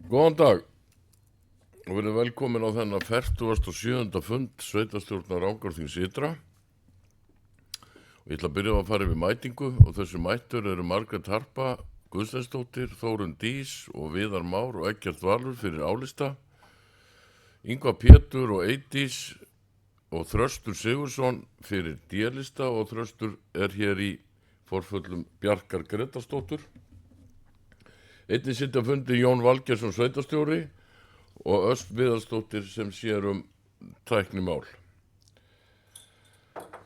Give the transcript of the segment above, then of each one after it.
Góðan dag og verið velkomin á þennan 47. fund sveitarstjórnar Rangárþings ytra. Og ég ætla að byrja á að fara yfir mætingu og þessu mættur eru Margrét Harpa Guðsteinsdóttir, Þórunn Dís og Viðar Már og Eggert Valur fyrir álista, Ingvar Pétur og Eydís og Þröstur Sigursson fyrir D-lista og Þröstur er hér í forföllum Bjarkar Gretarsdóttur. Einnig sitja fundi Jón Valgeirsson sveitarstjóri og Öst Viðarsdóttir sem sér tæknimál.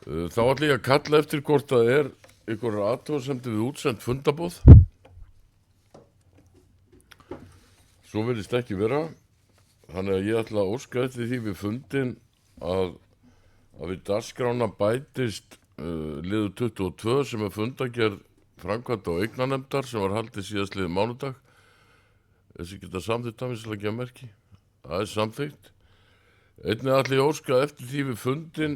Þá ætla ég að kalla eftir hvort það er einhverjar athugasemdir við útsend fundaboð. Svo virðist ekki vera. Þannig að ég ætla að óska eftir því við fundin að við dagskrána bætist liður 22 sem er fundagerð framkvæmda og eignarnefndar sem var haldið síðastliðið mánudag. Þessi geta samþykkt að minnst leggja merki. Það er samþykkt. Einnig ætla ég að óska eftir því við fundin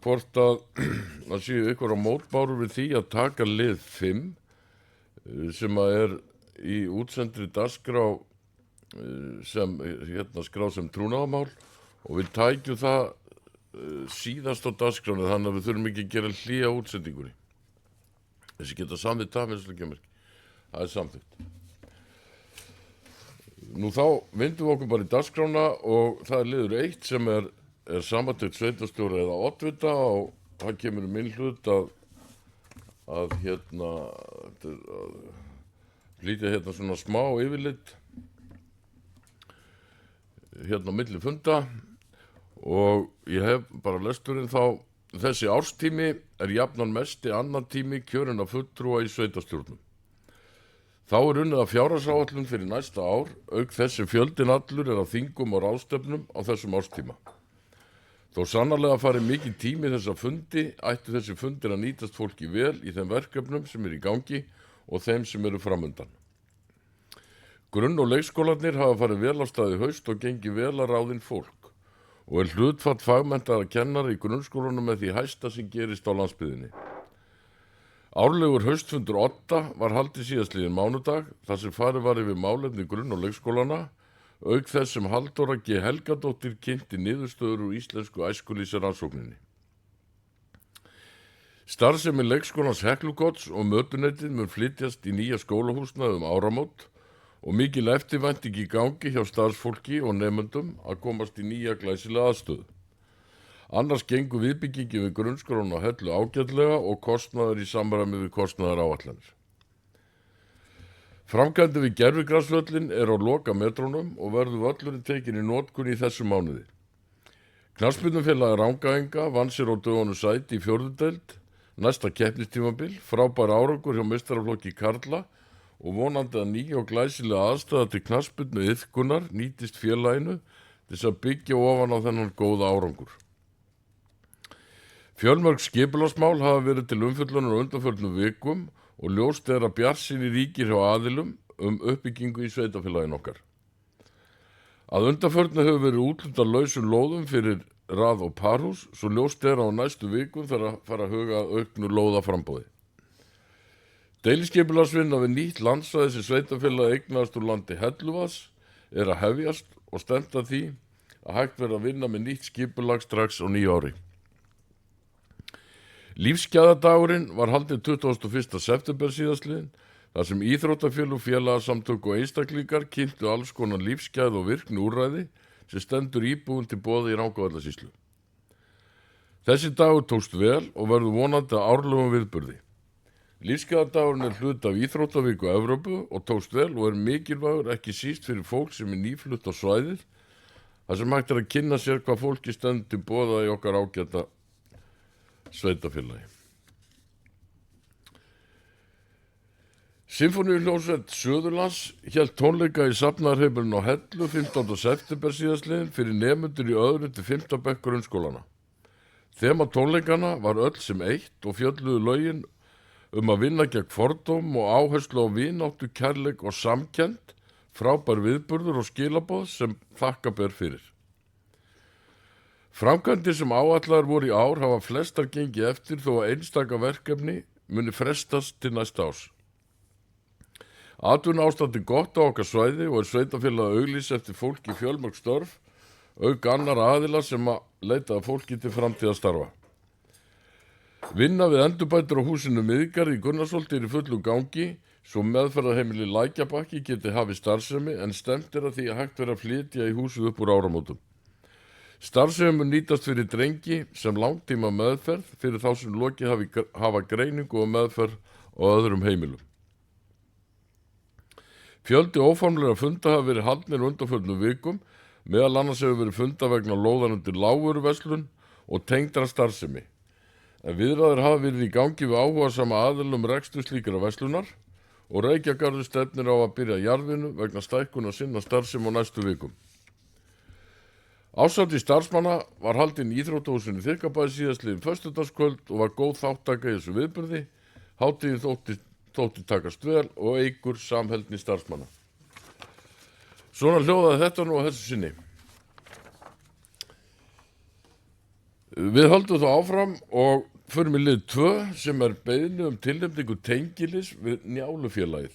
hvort að það séu ykkur á mótbárur við því að taka lið 5 sem að er í útsendri dagskrá sem skrá sem trúnaðarmál og við tækjum það síðast á dagskránu þannig að við þurfum ekki að gera hlýja útsendingunni. Þessi geta samþykkt það minnst leggja merki. Það er samþykkt. Nú þá vindum við okkur bara í dagskrána og það er liður 1 sem er samantekt sveitarstjóra eða oddvita og það kemur minn hlut að lítið svona smá yfirlit á milli funda og ég hef bara lesturinn þá. Þessi árstími er jafnan mesti annan tími kjörinn af fulltrúa í sveitarstjórnum. Þá er unnið að fjárhagsáætlun fyrir næsta ár, auk þess sem fjöldinn allur er á þingum og ráðstefnum á þessum árstíma. Þó sannarlega fari mikið tími þessa fundi, ættu þessi fundir að nýtast fólki vel í þeim verkefnum sem eru í gangi og þeim sem eru framundan. Grunn- og leikskólarnir hafa farið vel af stað í haust og gengi vel að ráðin fólk og er hlutfall fagmenntaðra kennara í grunnskólanum með því hæsta sem gerist á landsbyggðinni. Árlegur haustfundur Odda var haldið síðastliðinn mánudag þar sem farið var yfir málefni grunn- og leikskólana, auk þess sem Halldóra G. Helgadóttir kynnti niðurstöður úr íslensku æskulýðsrannsókninni. Starfsemi leikskólans Heklukots og mötuneytið mun flytjast í nýja skólahúsnæði áramót og mikil eftirvænting í gangi hjá starfsfólki og nemendum að komast í nýja glæsilega aðstöðu. Annars gengur viðbyggingi við grunnskólann á Hellu ágætlega og kostnaður í samræmi við kostnaðaráætlanir. Framkvæmdi við gervigrasvöllin er á loka metrónum og verður völlurinn tekin í notkun í þessu mánuði. Knattspyrnufélagið Rangæinga vann sér á dögunum sæti í 4. deild, næsta keppnistímabil, frábær árangur hjá meistaraflokki karla og vonandi að ný og glæsilega aðstæða til knattspyrnu iðkunar nýtist félaginu til þess að byggja ofan á þennan góða árangur. Fjölmörg skipulagsmál hafa verið til umfjöllunar á undanförnum vikum og ljóst er að bjartsýni ríkir hjá aðilum uppbyggingu í sveitarfélaginu okkar. Að undanförnu hefur verið úthlutað lausum lóðum fyrir rað- og parhús, svo ljóst er að á næstu vikum þarf að fara að huga að auknu lóðaframboði. Deiliskipulagsvinna við nýtt landsvæði sem sveitarfélagið eignaðist úr landi Helluvaðs er að hefjast og stefnt að því að hægt verði að vinna með nýtt skipulag strax á nýju ári. Lífsgæðadagurinn var haldinn 21. september síðastliðinn, þar sem íþróttafélög, félagasamtök og einstaklingar kynntu alls konar lífsgæð og virkni úrræði sem stendur íbúum til boða í Rangárvallasýslu. Þessi dagur tókst vel og verður vonandi að árlegum viðburði. Lífsgæðadagurinn er hluti af íþróttaviku Evrópu og tókst vel og er mikilvægur ekki síst fyrir fólk sem er nýflutt á svæðið, þar sem hægt er að kynna sér hvað fólki stendur til boða í okkar ágæta sveitafélagi. Sinfóníuhljómsveit Suðurlands hélt tónleika í safnaðarheimilinu á Hellu 15. september síðastliðinn fyrir nemendur í 2. til 5. bekk grunnskólana. Þema tónleikana var öll sem eitt og fjölluðu lögin að vinna gegn fordóm og áherslu á vináttu, kærleik og samkennd, frábær viðburður og skilaboð sem þakka ber fyrir. Framkvæmdir sem áætlaðar voru í ár hafa flestar gengið eftir þó að einstaka verkefni muni frestast til næsta árs. Atvinnuástandi gott á okkar svæði og sveitarfélag auglýs eftir fólki fjölmörg störf, auk annarra aðila sem að leita að fólki til framtíðarstarfa. Vinna við endurbætur á húsinu Miðgarð í Gunnarsholti er í fullum gangi, svo meðferðarheimili Lækjabakki geti hafið starfsemi, en stefnt er að því að hægt verði að flytja í húsið upp úr áramótum. Starfsemi mun nýtast fyrir drengi sem langtíma meðferð fyrir þá sem lokið hafa greiningu og meðferð á öðrum heimilum. Fjöldi óformlegra funda hafa verið haldnir undanförnum vikum, meðal annars hefur verið funda vegna lóðar undir lágvöruverslun og tengdra starfsemi. En viðræður hafa verið í gangi við áhugasama aðilum rekstur slíkra verslunar og Reykjagarður stefnir á að byrja jarðvinnu vegna stækkunar sinna starfsemi á næstu vikum. Árshátíð starfsmanna var haldin í íþróttahúsinu Þykkabæ síðastliðinn föstudagskvöld og var góð þátttaka í þessu viðburði. Hátíðin þótti takast vel og eykur samheldni starfsmanna. Svona hljóðaði þetta nú á þessu sinni. Við höldum þá áfram og förum í lið 2 sem er beiðni tilnefningu tengilis við Njálufélagið.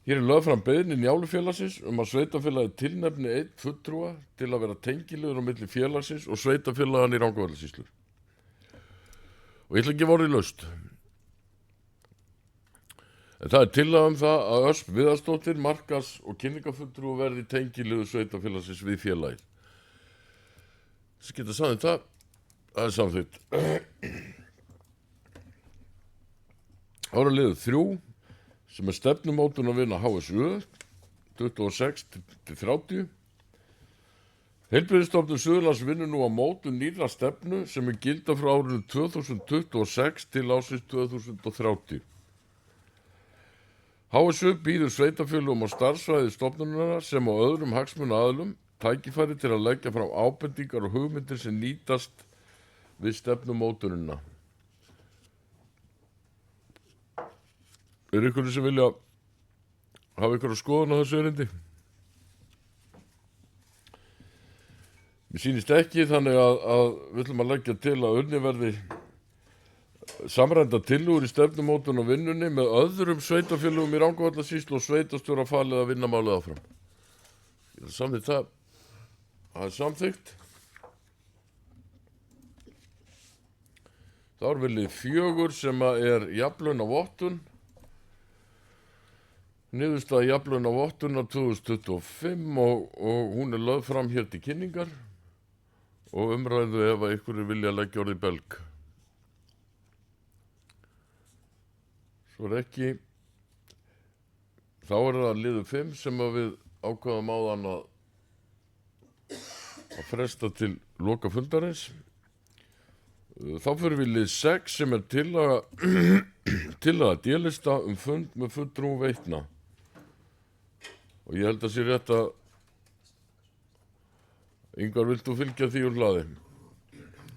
Hér er lögð fram beiðni Njálufélagsins að sveitarfélagið tilnefni einn fulltrúa til að vera tengiliður á milli félagsins og sveitarfélaganna í Rangárvallasýslu. Og ég ætla ekki að voru í laust. En það er tillaga það að Ösp Viðarsdóttir, markas- og kynningafulltrúi verði tengiliður sveitarfélagsins við félagið. Þess geta samþykkt það er samþykkt. Ára liður 3 sem er stefnumótun að vinna HSU 26-30. Heilbrigðisstofnun Suðurlands vinnur nú að mótun nýrra stefnu sem er gilda frá árinu 2026 til ársins 2030. HSU býður sveitarfélögum á starfsvæði stofnunarinnar sem á öðrum hagsmunaaðilum tækifæri til að leggja fram ábendingar og hugmyndir sem nýtast við stefnumótunina. Er ykkur sem vilja hafa ykkur að skoðun á þessu erindi? Mér sýnist ekki, þannig að við ætlum að leggja til að unnið verði samræmda tillögur í stefnumótun og vinnunni með öðrum sveitarfélögum í Rangárvallasýslu og sveitarstjóra falið að vinna málið áfram. Ég vil samþykkt það. Það er samþykkt. Þá er vilið 4 sem er jafnlaunavottun. Niðurstaða jafnlaunavottunar 2025 og hún er lögð fram hér til kynningar og umræðu ef að ykkur vilja leggja orðið belg. Svo er ekki. Þá er það liður 5 sem að við ákvaðum áðan að fresta til loka fundarins. Þá fyrir við lið 6 sem er tillaga D-lista fund með fulltrúum Veitna. Og ég held að sé rétt að Ingvar, vilt þú fylgja því úr hlaði?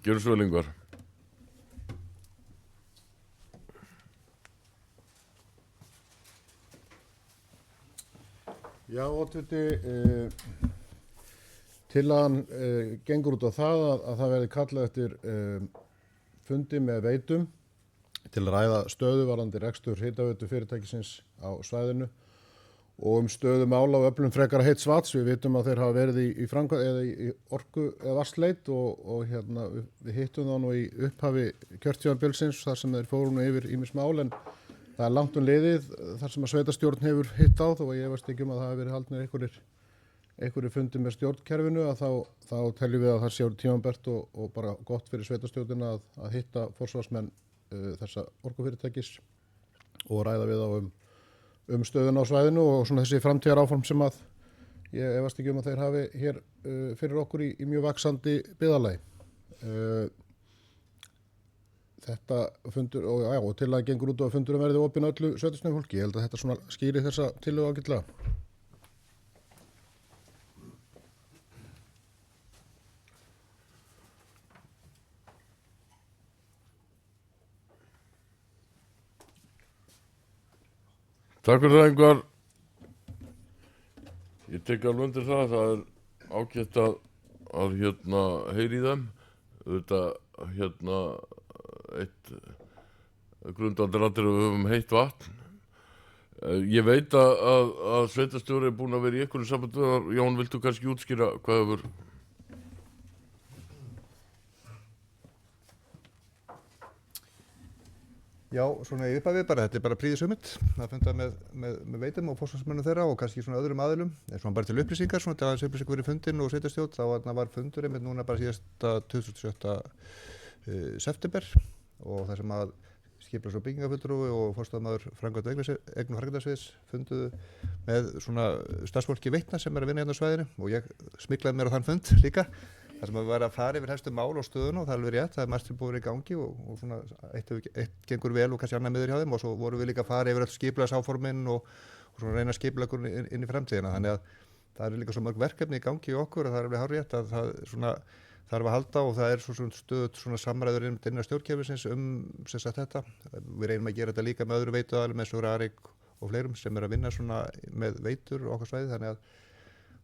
Gjörðu svo vel, Ingvar. Já, oddviti, tillagan gengur út á það að það verði kallað eftir fundi með Veitum til að ræða stöðu varðandi rekstur hitaveitu fyrirtækisins á svæðinu og stöðu mála og öflun frekara heits vatns. Við vitum að þeir hafa verið í framkvæmd eða í orku eða vatnsleit og við hittum þá nú í upphafi kjörtímabilsins þar sem þeir fóru nú yfir ýmis mál, en það er langt liðið þar sem að sveitarstjórn hefur hitt á, þó að ég efast ekki að það hafi verið haldnir einhverjir fundi með stjórnkerfinu, að þá teljum við að það sé tímabært og bara gott fyrir sveitarstjórnina að hitta forsvarsmenn þessa orkufyrirtækis og ræða við á stöðuna á svæðinu og svona þessi framtíðar áform sem að ég efast ekki að þeir hafi hér fyrir okkur í mjög vaxandi byggðarlagi. Þetta fundur og til að gengur út á að fundurum verði opinn öllu sveitarstjórnarfólki. Fólki. Ég held að þetta svona skýri þessa tillögu ágætlega. Takk fyrir það, Ingvar. Ég tek alveg undir það er ágætt að heyri í þeim. Þetta eitt grundvallaratriði við höfum heitt vatn. Ég veit að sveitastjóri er búin að vera í einhverju sambandi. Jón, viltu kannski útskýra hvað hefur... Já, svona í upphafi bara, þetta er bara prýðishugmynd að funda með veitum og forsvarsmönnum þeirra og kannski svona öðrum aðilum. Svona bara til upplýsingar, svona til aðeins upplýsingar verið fundin og sveitastjórn, þá var fundur einmitt núna bara síðasta 27. september og það sem að skipulags- og byggingafulltrúi og forstöðumaður eign- og framkvæmdasviðs funduðu með svona starfsfólki Veitna sem er að vinna hérna á svæðinu og ég smiklaði mér á þann fund líka. Það sem að við varum að fara yfir helstu mál og stöðuna og það er alveg rétt, það er margt sem búið í gangi og svona eitt gengur vel og kannski annað miður hjá þeim og svo vorum við líka að fara yfir öll skipulagsáformin og svona reyna skipulagur inn í framtíðina. Þannig að það er líka svo mörg verkefni í gangi í okkur og það er alveg hárrétt að það svona þarf að halda og það er svo stöðut svona samræður innan stjórnkerfisins sem sagt þetta. Við reynum að gera þetta líka með öðru veituaðilum eins og Rarik og fleirum sem er að vinna svona með veitur og okkar svæði þannig að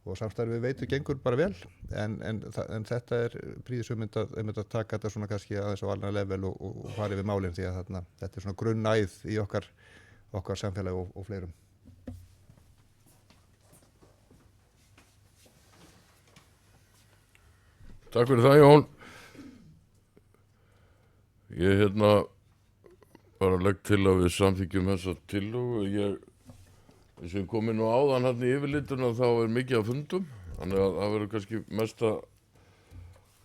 og samstarfið við veitu gengur bara vel en þetta er prýðishugmynd að taka þetta svona kannski aðeins á alveg level og fara yfir málin því að þetta er svona grunnæð í okkar samfélagi og fleirum. Takk fyrir það, Jón. Ég bara legg til að við samþykjum þessa tillögu. Eins og ég kom inn og áðan hérna í yfirlituna þá er mikið af fundum, þannig að það verður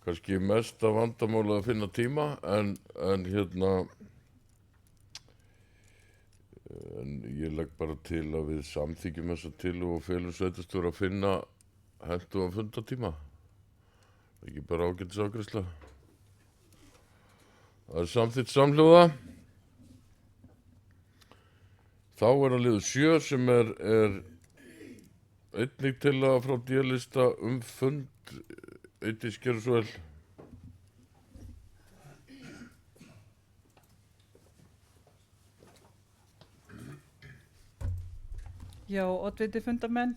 kannski mesta vandamála að finna tíma en ég legg bara til að við samþykjum þessa tillögu og felum sveitastjóra að finna hentugan fundatíma. Ekki bara ágætis afgreiðsla. Það er samþykkt samhljóða. Þá er að liður 7 sem er einnig tillaga frá D-lista fund. Eydís, gerðu svo vel. Já, oddviti fundamenn.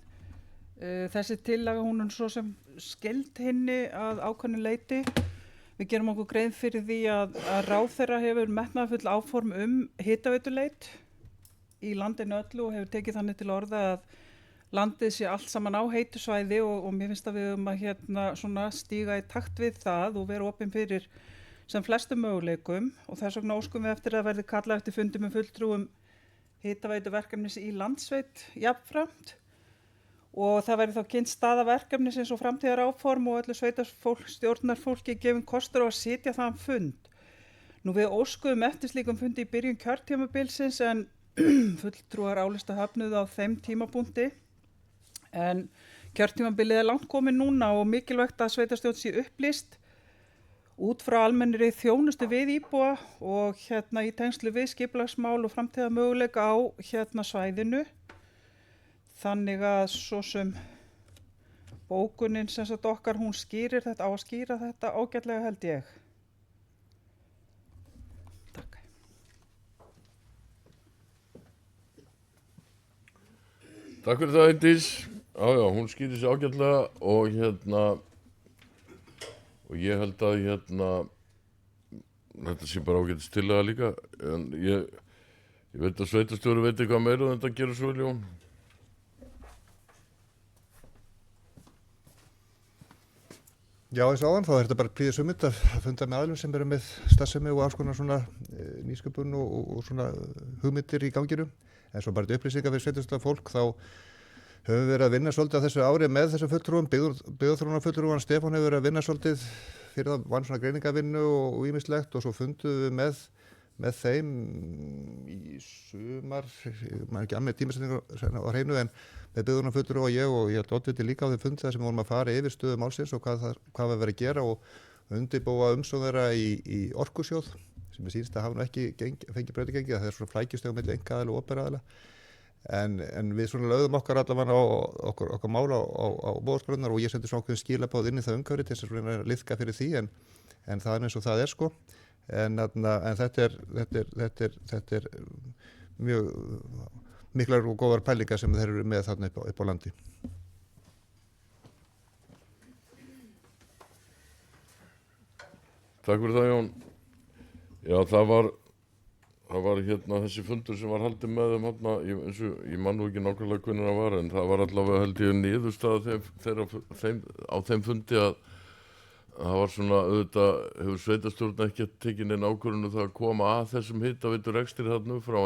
Þessi tillaga hún er svo sem skyld henni að ákveðnu leyti. Við gerum okkur grein fyrir því að ráðherra hefur metnaðarfull áform hitaveituleit í landinu öllu og hefur tekið þannig til orða að landið sé allt saman á heitu svæði og mér finnst að við að svona stíga í takt við það og vera opin fyrir sem flestum möguleikum og þess vegna óskum við eftir að verði kallað eftir fundi með fulltrúum hitaveituverkefnis í landsveit jafnframt og það verði þá kynnt staða verkefnisins og framtíðaráform og öllu stjórnarfólki gefin kostur á að sitja þann fund. Nú við óskuðum eftir slíkum fundi í byrjun kjörtímabilsins en fulltrúar álista höfnuðu á þeim tímapunkti en kjörtímabilið er langt komin núna og mikilvægt að sveitarstjórn sé upplýst út frá almennri þjónustu við íbúa og í tengslu við skipulagsmál og framtíðarmöguleika á svæðinu. Þannig að svo sem bókunin sem sagt okkar hún skýrir þetta á að skýra þetta ágætlega held ég. Takk. Takk fyrir það, Eydís. Já, hún skýrir sig ágætlega og og ég held að þetta sé bara ágætis tillaga líka en ég veit að sveitastjóri veit eitthvað meira en þetta gerir svo vel, Jón. Já, eins og áðan, þá er þetta bara prýðishugmynd að funda með aðilum sem eru með starfsemi og alls konar svona nýsköpun og svona hugmyndir í ganginu. En svo bara upplýsingar fyrir sveitarstjórnarfólk, þá höfum við verið að vinna svolítið á þessu ári með þessum fulltrúum, byggðaþróunarfulltrúan Stefán hefur verið að vinna svolítið fyrir það, vann svona greiningavinnu og ýmislegt og svo fundum við með þeim í sumar, maður ekki annað tímasetningar á hreinu en með byggðaþróunarfulltrú og ég held oddviti líka á þeim fundi þar sem vorum að fara yfir stöðu málsins og hvað við verið að gera og undirbúa umsókn þeirra í orkusjóð sem er sýnst að hafa nú ekki fengið brautargengi, það er svona flækjustig á milli einkaaðila og opinberra aðila. En við svona lögðum okkar allavega á okkar mál á bóðsgrunnar og ég sendi svona okkur skilabóð inn í það umhverfi til þess að reyna að liðka fyrir því en það er eins og það er sko. En þetta er mjög miklar og góðar pælingar sem þeir eru með þarna upp á landi. Takk fyrir það, Jón. Já, það var það var hérna þessi fundur sem var haldið með þeim hérna, ég man nú ekki nákvæmlega hvernig það var, en það var allavega held ég niðurstaða á þeim fundi að það var svona, auðvitað hefur sveitarstjórn ekki tekið neinn ákvörðun það að koma að þessum hitaveitur rekstri þarna upp frá,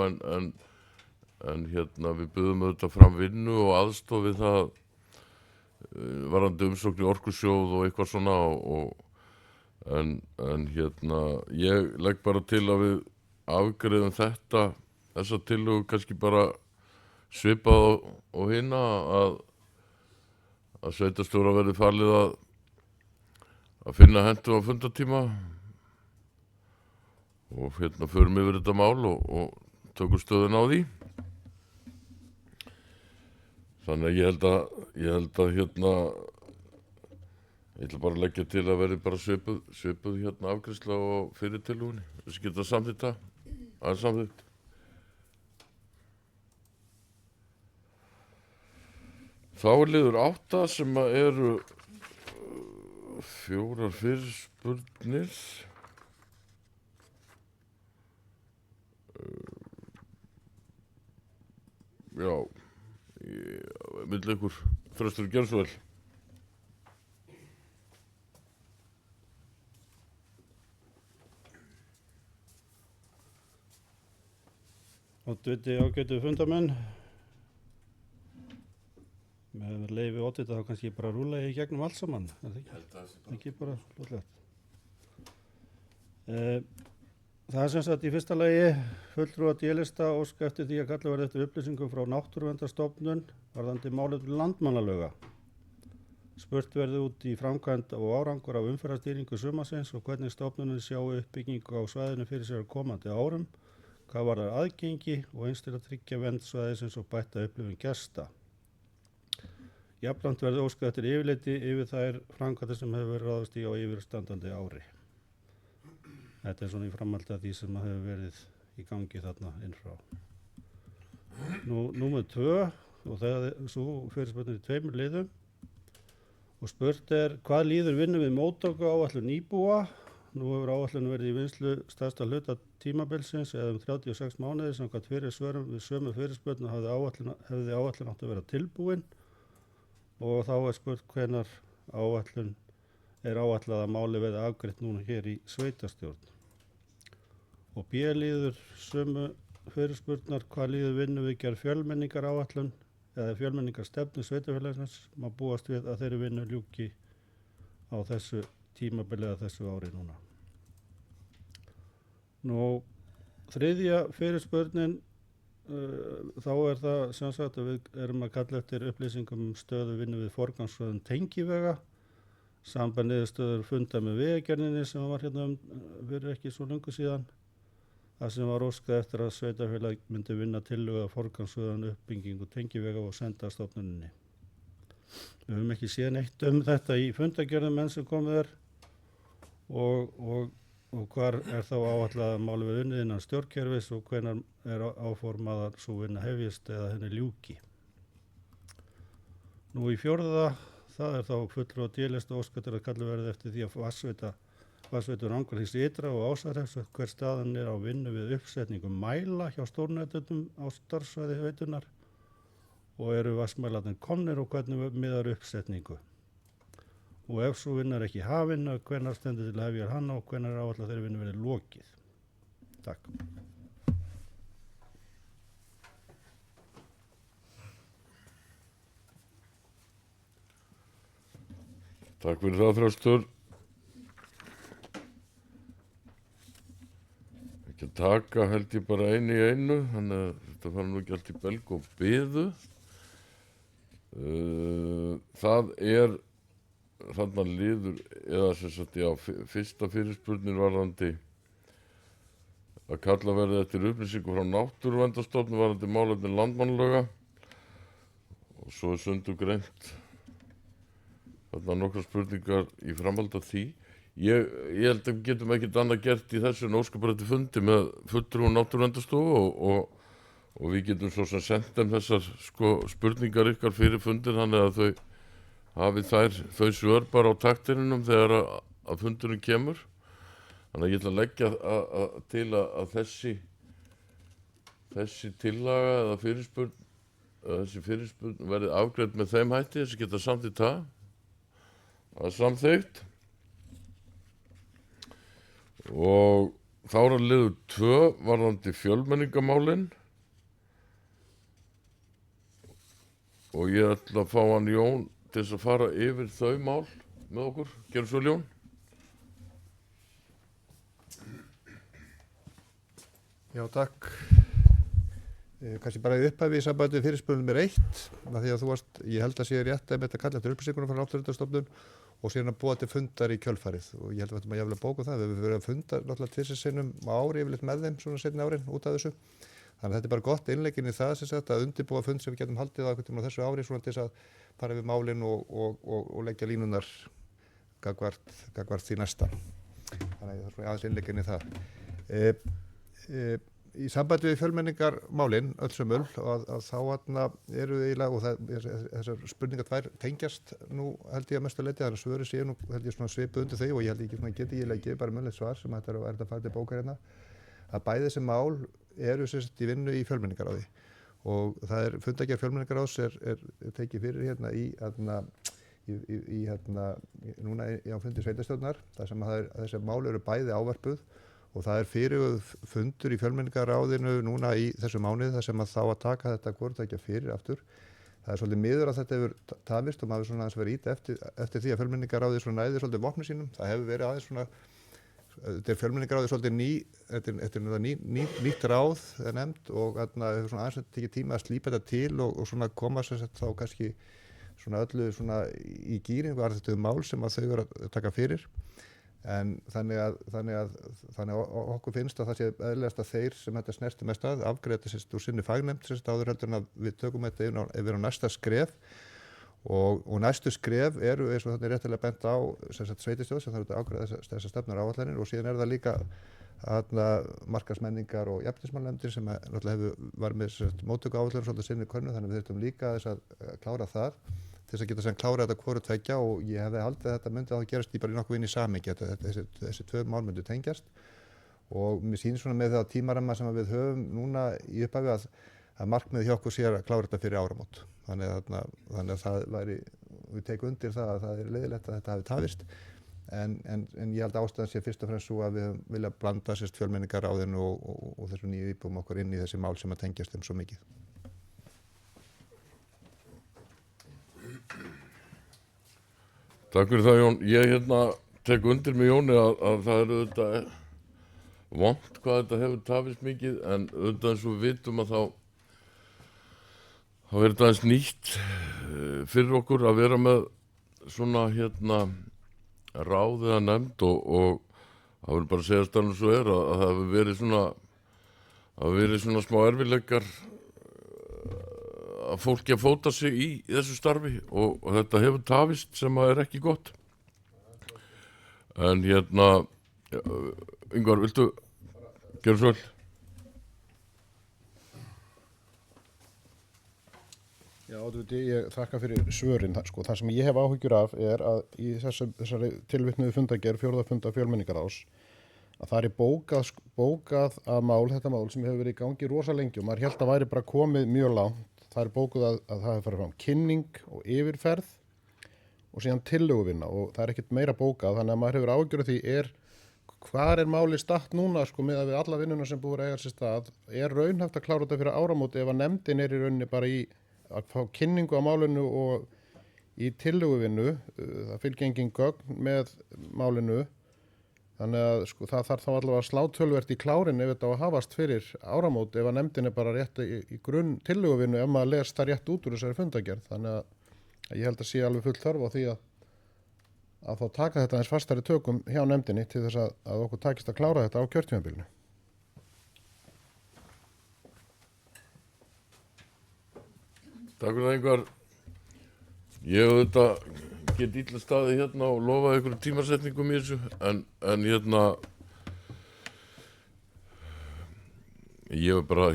en hérna við buðum auðvitað fram vinnu og aðstoð við það varandi umsókn í Orkusjóð og eitthvað svona en hérna ég legg bara til að við afgreiðum þessa tillögu kannski bara svipað og hina að sveitarstjóra verði falið að finna hentu á fundatíma og hérna förum yfir þetta mál og tökum stöðuna á því. Þannig að ég held að hérna ég ætla bara að leggja til að verði bara svipuð hérna afgreiðsla og fyrir tillögunni. Þessi geta samþykkt það. Það er samþykkt. Þá er liður 8 sem eru 4 fyrirspurnir. Já, milli ykkur, Þröstur, gjörðu svo vel. Oddviti ágætu fundamenn, með leyfi oddvita þá kannski bara rúla í gegnum allt saman, er það ekki bara flottlegt. Það er sem sagt í fyrsta lagi fulltrúar D-lista óska eftir því að kalla verði eftir upplýsingum frá Náttúruverndarstofnun varðandi málefni landmannalauga. Spurt verði út í framkvæmd og árangur af umferðarstýringu sumarsins og hvernig stofnunin sjáu uppbyggingu á svæðinu fyrir sér á komandi árum, hvað varðar aðgengi og eins til að tryggja vernd svæðisins og bætta upplifun gesta. Jafnframt verði óskað eftir yfirliti yfir þær framkvæmdir sem hefur verið ráðist í á yfirstandandi ári. Þetta er svona í framhaldi af því sem hefur verið í gangi þarna innfrá. Númer 2, og það er svo fyrirspurnir í 2 liðum. Og spurt er, hvað líður vinnu við móttöku áætlun íbúa? Nú hefur áætlun verið í vinnslu stærsta hluta tímabilsins eða 36 mánuði samkvæmt fyrir svörum við sömu fyrirspurn hefði áætlun átt að vera tilbúin og þá er spurt hvenær áætlun er áætlað að máli verði afgreitt núna hér í sveitarstjórn. Og B-líður sömu fyrirspurnar, hvað líður vinnu við gerð fjölmenningar áætlun eða fjölmenningar stefnu sveitarfélagsins má búast við að þeirri vinnu ljúki á þessu tímabili eða þessu ári núna. Nú, þriðja fyrirspurnin, þá er það sem sagt að við erum að kalla eftir upplýsingum stöðu vinnu við forgangsröðun tengivega, samband niðurstöður funda með vegagerðinni sem var hérna fyrir ekki svo löngu síðan, það sem var óskað eftir að sveitarfélag myndi vinna tillögu að forgangsröðun uppbyggingu tengivega og senda stofnuninni. Við höfum ekki séð neitt þetta í fundagerðum enn sem komið er og hvar er þá áætlað að máli við unnið innan stjórnkerfis og hvenær er áformað að svo vinna hefjist eða henni ljúki. Nú í 4. Það er þá fulltrúar D-lista óskatir að kalla verði eftir því að vatnsveitur Rangárþings ytra og Ásarhrepps hver staðan er á vinnu við uppsetningu mæla hjá stórnotendum á starfsvæði veitunar og eru vatnsmælarnir komnir og hvernig miðar uppsetningu. Og ef svo vinna er ekki hafin, hvenær stendur til að hefja hann og hvenær er áætlað þeirri vinnu verið lokið. Takk. Takk fyrir það, Þröstur. Ekki að taka held ég bara einu í einu, þannig að þetta fara nú ekki allt í belg og biðu. Það er þarna liður, eða sem sagt, já, fyrsta fyrirspurnir varðandi að kalla verði eftir upplýsingu frá Náttúruverndarstofnun varðandi málefni landmannalauga og svo er sundurgreint þarna nokkrar spurningar í framhald af því. Ég held að við getum ekkert annað gert í þessu en óska bara eftir fundi með fulltrúum Náttúruverndarstofu og við getum svo sem sendt þeim þessar spurningar ykkar fyrir fundin þannig að þau hafi þau svör bara á taktinum þegar að fundurinn kemur. Þannig að ég ætla að leggja til að þessi þessi tillaga eða fyrirspurn, þessi fyrirspurn verði afgreidd með þeim hætti, þessi geta samþykkt það. Það er samþykkt. Og þá er að liður 2 varðandi fjölmenningamálin. Og ég ætla að fá hann Jón til þess að fara yfir þau mál með okkur. Gerðu svo, Jón. Já, takk. Kannski bara í upphafi í sambandi við fyrirspurn nummer 1, af því að þú varst, ég held að sé rétt að þetta kalla eftir upplýsingunum frá Náttúruverndarstofnun og síðan að búa til fundar í kjölfarið og ég held að við ættum að jafnvel bóka það. Við höfum verið að funda náttúrulega tvisvarsinnum á ári yfirleitt með þeim svona seinni árin út af þessu. Þannig að þetta er bara gott innlegginn í það sem sagt að undirbúa fund sem við getum haldið á einhvern tímann á þessu ári svona til þess að fara við málin og leggja línunar gagvart því næsta. Þannig að það er svona aðeins innlegginn í það. Í sambandi við fjölmenningarmálin öll sömul að þá eru eiginlega og þessar spurningar tvær tengjast nú held ég að mestu leyti, þannig að svörin séu nú held ég svona svipuð undir þau og ég held ég ekki geti ég ekki bara munnlegt svar sem þetta er að fara til bókar hérna að bæði þessi mál eru sem sagt í vinnu í fjölmenningaráði og það er fundagerð fjölmenningaráðs er tekið fyrir hérna í núna á fundi sveitarstjórnar þar sem þessi mál eru bæði ávarpuð og það er fyrirhuguð fundur í fjölmenningaráðinu núna í þessu mánuði þar sem að þá að taka þetta hvorutækja fyrir aftur. Það er svolítið miður að þetta hefur tafist og maður svona aðeins verið eftir því að fjölmenningaráðið svona næði svolítið vopnum sínum. Það hefur verið aðeins svona, þetta er fjölmenningaráðið svolítið þetta er nýtt ráð nefnd og þarna hefur svona aðeins tekið tíma að slípa þetta til og svona koma sér þá kannski svona öllu svona í gýring var þetta mál sem að þau eru að taka fyrir. En þannig að okkur finnst að það sé eðlilegast að þeir sem þetta snerti mest að afgreiða þetta úr sinni fagnefnd áður heldur en að við tökum þetta yfir á næsta skref og næstu skref eru eins og þetta er réttilega bent á sveitarstjórn sem þarf að afgreiða þessar stefnur áætlanir og síðan er það líka markaðsmenningar og jafnréttismálnefndir sem náttúrulega var með móttöku áætlanir svolítið sinni könnu þannig við þurfum líka þess að klára það til þess að geta sem klára þetta hvoru tveggja og ég hefði haldið að þetta myndi að það gerast bara í nokkuð inn í samingi þessi tvö mál myndu tengjast og mér sýnir svona með það tímaramma sem við höfum núna í upphafi að markmiðið hjá okkur sé að klára þetta fyrir áramót þannig að það væri við tekum undir það að það er leiðilegt að þetta hafi tafist en ég held ástæðan sé fyrst og fremst svo að við vilja blanda fjölmenningaráðinu og þessu nýju íbúum okkur inn í þessi mál sem að tengjast svo mikið. Takk fyrir það, Jón. Ég tek undir með Jóni að það er auðvitað vont hvað þetta hefur tafist mikið en auðvitað eins og við vitum að þá er þetta aðeins nýtt fyrir okkur að vera með svona ráð eða nefnd og það vil bara segja stannu svo að það hefur verið svona smá erfiðleikar að fólki að fóta sig í þessu starfi og þetta hefur tafist sem að er ekki gott. En Yngvar, viltu gera svo vel? Já, ég þakka fyrir svörin. Það sem ég hef áhyggjur af er að í þessari tilvitnuðu fundagerð, 4. funda fjölmenningaráðs, að það er bókað að þetta mál sem hefur verið í gangi rosa lengi og maður hélt að væri bara komið mjög langt. Það er bókuð að það hefur farið fram kynning og yfirferð og síðan tillöguvinna og það er ekkert meira bókað þannig að maður hefur ágjörð því hvað er málið statt núna með að við alla vinnuna sem búið að eiga sér stað er raunhæft að klára þetta fyrir áramóti ef að nefndin er í rauninni bara í að fá kynningu á málinu og í tillöguvinnu það fylgir engin gögn með málinu þannig að það þarf þá allavega að slá töluvert í klárin ef þetta á að hafast fyrir áramót ef að nefndin er bara rétt í grunn tillöguvinnu ef maður les það rétt út úr þessari fundagerð. Þannig að ég held að sé alveg full þörf á því að þá taka þetta eins fastari tökum hjá nefndinni til þess að okkur takist að klára þetta á kjörtímabilinu. Takk fyrir það, Yngvar. Ég auðvitað get illa staði og lofa ykkur tímasetningum í þessu en ég vil bara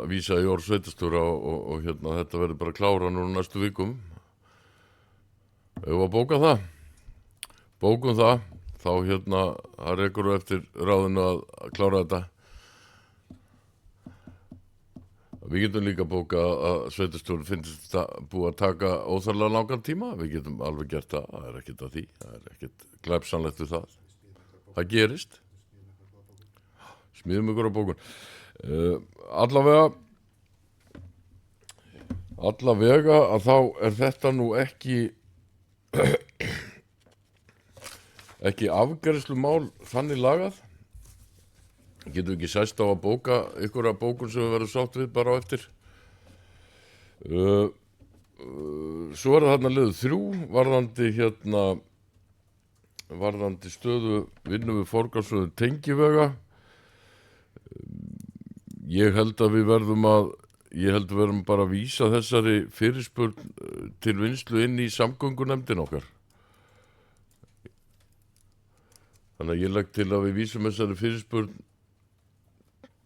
vísa í orð sveitarstjóra og þetta verður bara klára núna næstu vikum ef að bóka það bókum það þá það rekur eftir ráðinu að klára þetta Við getum líka bóka að sveitarstjórn finnst það búið að taka óþarlega langan tíma. Við getum alveg gert það. Það er ekkert að því. Það er ekkert glæpsamlegt við það. Það gerist. Smíðum ykkur á bókun. Allavega að þá er þetta nú ekki afgreiðslumál þannig lagað. Getum ekki sæst á að bóka ykkur að bókun sem við verðum sátt við bara á eftir. Svo er það þarna liður 3 varðandi stöðu vinnu við forgangsröðun tengivega. Ég held að við verðum bara að vísa þessari fyrirspurn til vinnslu inn í samgöngunefndin okkar. Þannig að ég legg til að við vísum þessari fyrirspurn,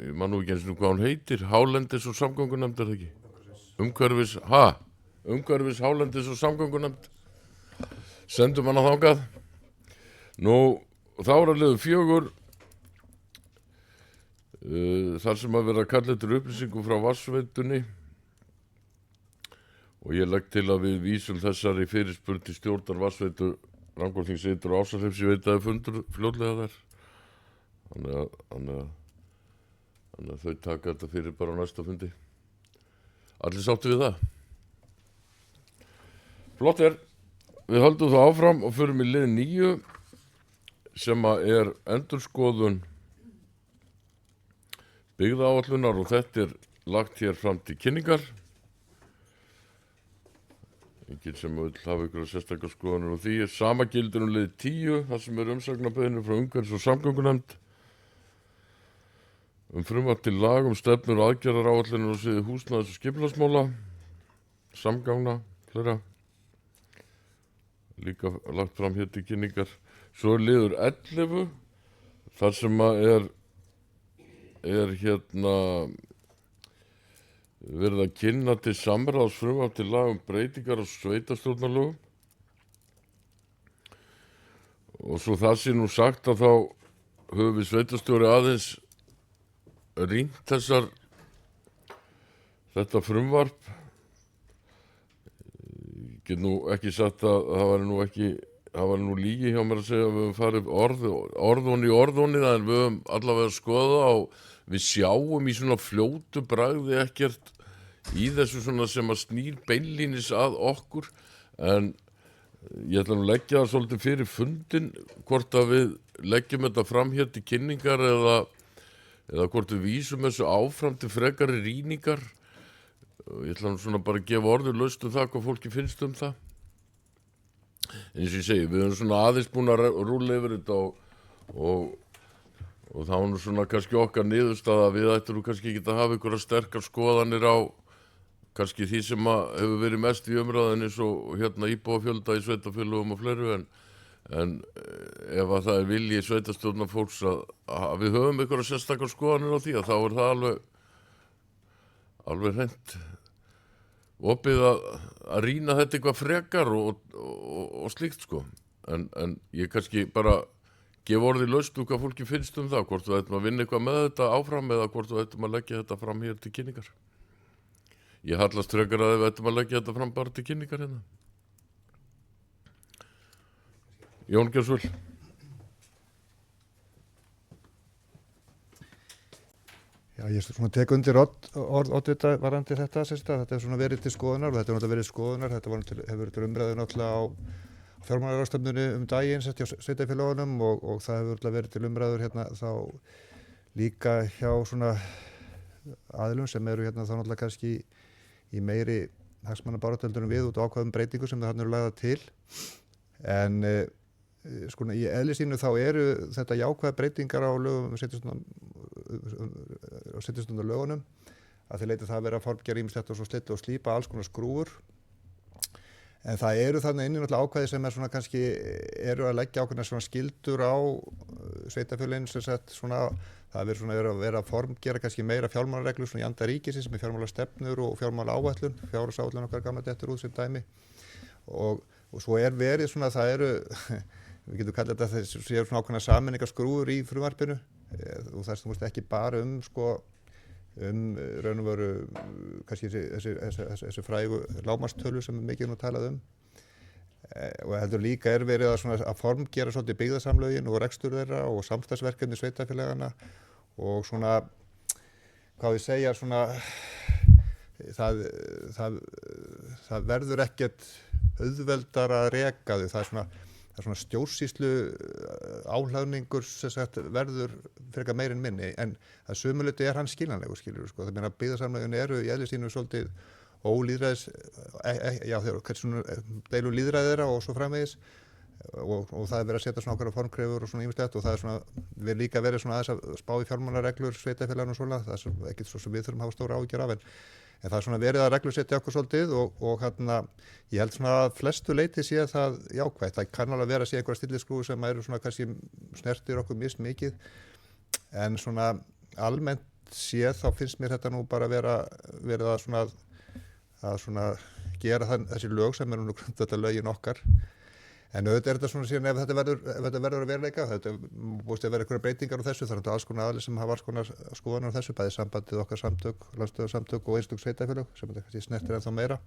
ég man nú ekki eins og hvað hún heitir, Hálendis og samgöngunefnd er það ekki? Umhverfis Hálendis og samgöngunefnd. Sendum hana þangað. Nú, þá er að liður 4, þar sem að vera að kalla eftir upplýsingum frá vatnsveitunni og ég legg til að við vísum þessari fyrirspurn til stjórnar vatnsveitu Rangárþings Ytri og Ásahrepps. Ég veit að það fundur fljótlega þar. Þannig að þau taka þetta fyrir bara á næsta fundi. Allir sáttu við það? Flott er. Við höldum það áfram og förum í lið 9 sem að er endurskoðun byggðaáætlunar og þetta er lagt hér fram til kynningar. Enginn sem vil hafa ykkur að sérstakar skoðanir og því er sama gildir lið 10 þar sem er umsagnarbeiðnir frá umhverfis- og samgöngunefnd frumvarp til lag stefnur og aðgerðaráætlanir á sviði húsnæðis- og skipulagsmála, samgangna, fleira. Líka lagt fram hér til kynningar. Svo er liður 11 þar sem að er verið að kynna til samráðsfrumvarp til lag breytingar á sveitarstjórnarlögum. Og svo það sé nú sagt að þá höfum við sveitarstjóri aðeins rýnt þetta frumvarp. Ég get nú ekki sagt að það var nú lígi hjá mér að segja að við höfum farið orðunni en við höfum allavega skoða og við sjáum í svona fljótu bragði ekkert í þessu svona sem að snýr beinlínis að okkur, en ég ætla nú að leggja það svolítið fyrir fundin hvort að við leggjum þetta fram hér til kynningar eða hvort við vísum þessu áfram til frekari rýningar. Ég ætla nú svona bara að gefa orður laust það hvað fólki finnst það. Eins og ég segi, við höfum svona aðeins búin að rúlla yfir þetta og þá er nú svona kannski okkar niðurstaða að við ættum kannski ekki að hafa ykkur sterkar skoðanir á kannski því sem hefur verið mest í umræðinni eins og íbúafjölda í sveitarfélögum og fleiru, en ef að það er vilji sveitarstjórnar fólks að við höfum ykkur sérstakar skoðanir á því, að þá er það alveg hreint opið að rýna þetta eitthvað frekar og slíkt sko. En ég kannski bara gef orðið laust hvað fólki finnst það, hvort við ættum að vinna eitthvað með þetta áfram eða hvort við ættum að leggja þetta fram hér til kynningar. Ég hallast frekar að við ættum að leggja þetta fram bara til kynningar hérna. Jón Gjörsvöld. Já, ég svona tek undir oddvita varandi þetta, þetta er svona verið til skoðunar og þetta er náttúrulega verið skoðunar, þetta hefur verið til umræðu náttúrulega á fjármálaráðstefnunni daginn sett hjá sveitarfélögunum og það hefur náttúrulega verið til umræður þá líka hjá svona aðilum sem eru þá náttúrulega kannski í meiri hagsmunabaráttu við út á ákveðum breytingu sem það eru lagðar til, en sko í eðli sínu þá eru þetta jákvæða breytingar á lögum setjastundar að þeir leiti það að vera að formgera ýmislegt og svo slita og slípa alls konar skrúfur, en það eru þarna inni náttúrulega ákvæði sem svona kannski eru að leggja ákveðna svona skildur á sveitarfélögin sem sett svona það er svona að vera að formgera kannski meira fjármálareglur svona í anda ríkisins með fjármálastefnur og fjármálaáætlun, fjárhagsáætlun okkar gamla dettur út sem dæmi og svo er verið svona það eru við getum kallað þetta þessi séu svona ákveðna sameiningarskrúfur í frumvarpinu og þess þú veist ekki bara sko raun og veru kannski þessi frægu lágmarkstölu sem mikið nú talað og heldur líka verið að formgera svolítið byggðasamlögin og rekstur þeirra og samstagsverkefni sveitafélagana og svona, hvað ég segja, svona það verður ekkert auðveldar að reka þau, það er svona stjórnsýslu áhlaðningur sem sagt verður frekar meir en minni, en það sumuleyti hann skiljanlegur, skilur, sko. Það meina byggðasamlögin eru í eðli sínu svolítið ólýðræðis, já þeir eru svona deilu lýðræði þeirra og svo framvegis og það er verið að setja svona ákveðnar formkröfur og svona ýmislegt og það er svona, við líka verið svona aðeins að spá í fjármálareglur sveitafélaginu og svona, það er ekkert svo sem við þurfum að hafa stóra áhyggjur af, en það er svona verið að reglusetja okkur svolítið og ég held svona að flestu leyti sé það jákvætt. Það kann alveg vera að sé einhverja stilliskrúfur sem eru svona kannski snertir okkur mist mikið, en svona almennt séð þá finnst mér þetta nú bara verið að svona gera þessi lög sem eru nú grundvallarlögin okkar. En auðvitað er þetta svona síðan ef þetta verður að veruleika, þetta búist að vera einhverja breytingar á þessu, það er þetta alls konar aðli sem hafa alls konar skoðanir á þessu, bæði sambandið okkar samtök, landstöðarsamtök og einstök sveitafélög sem þetta kannski snertir ennþá meira.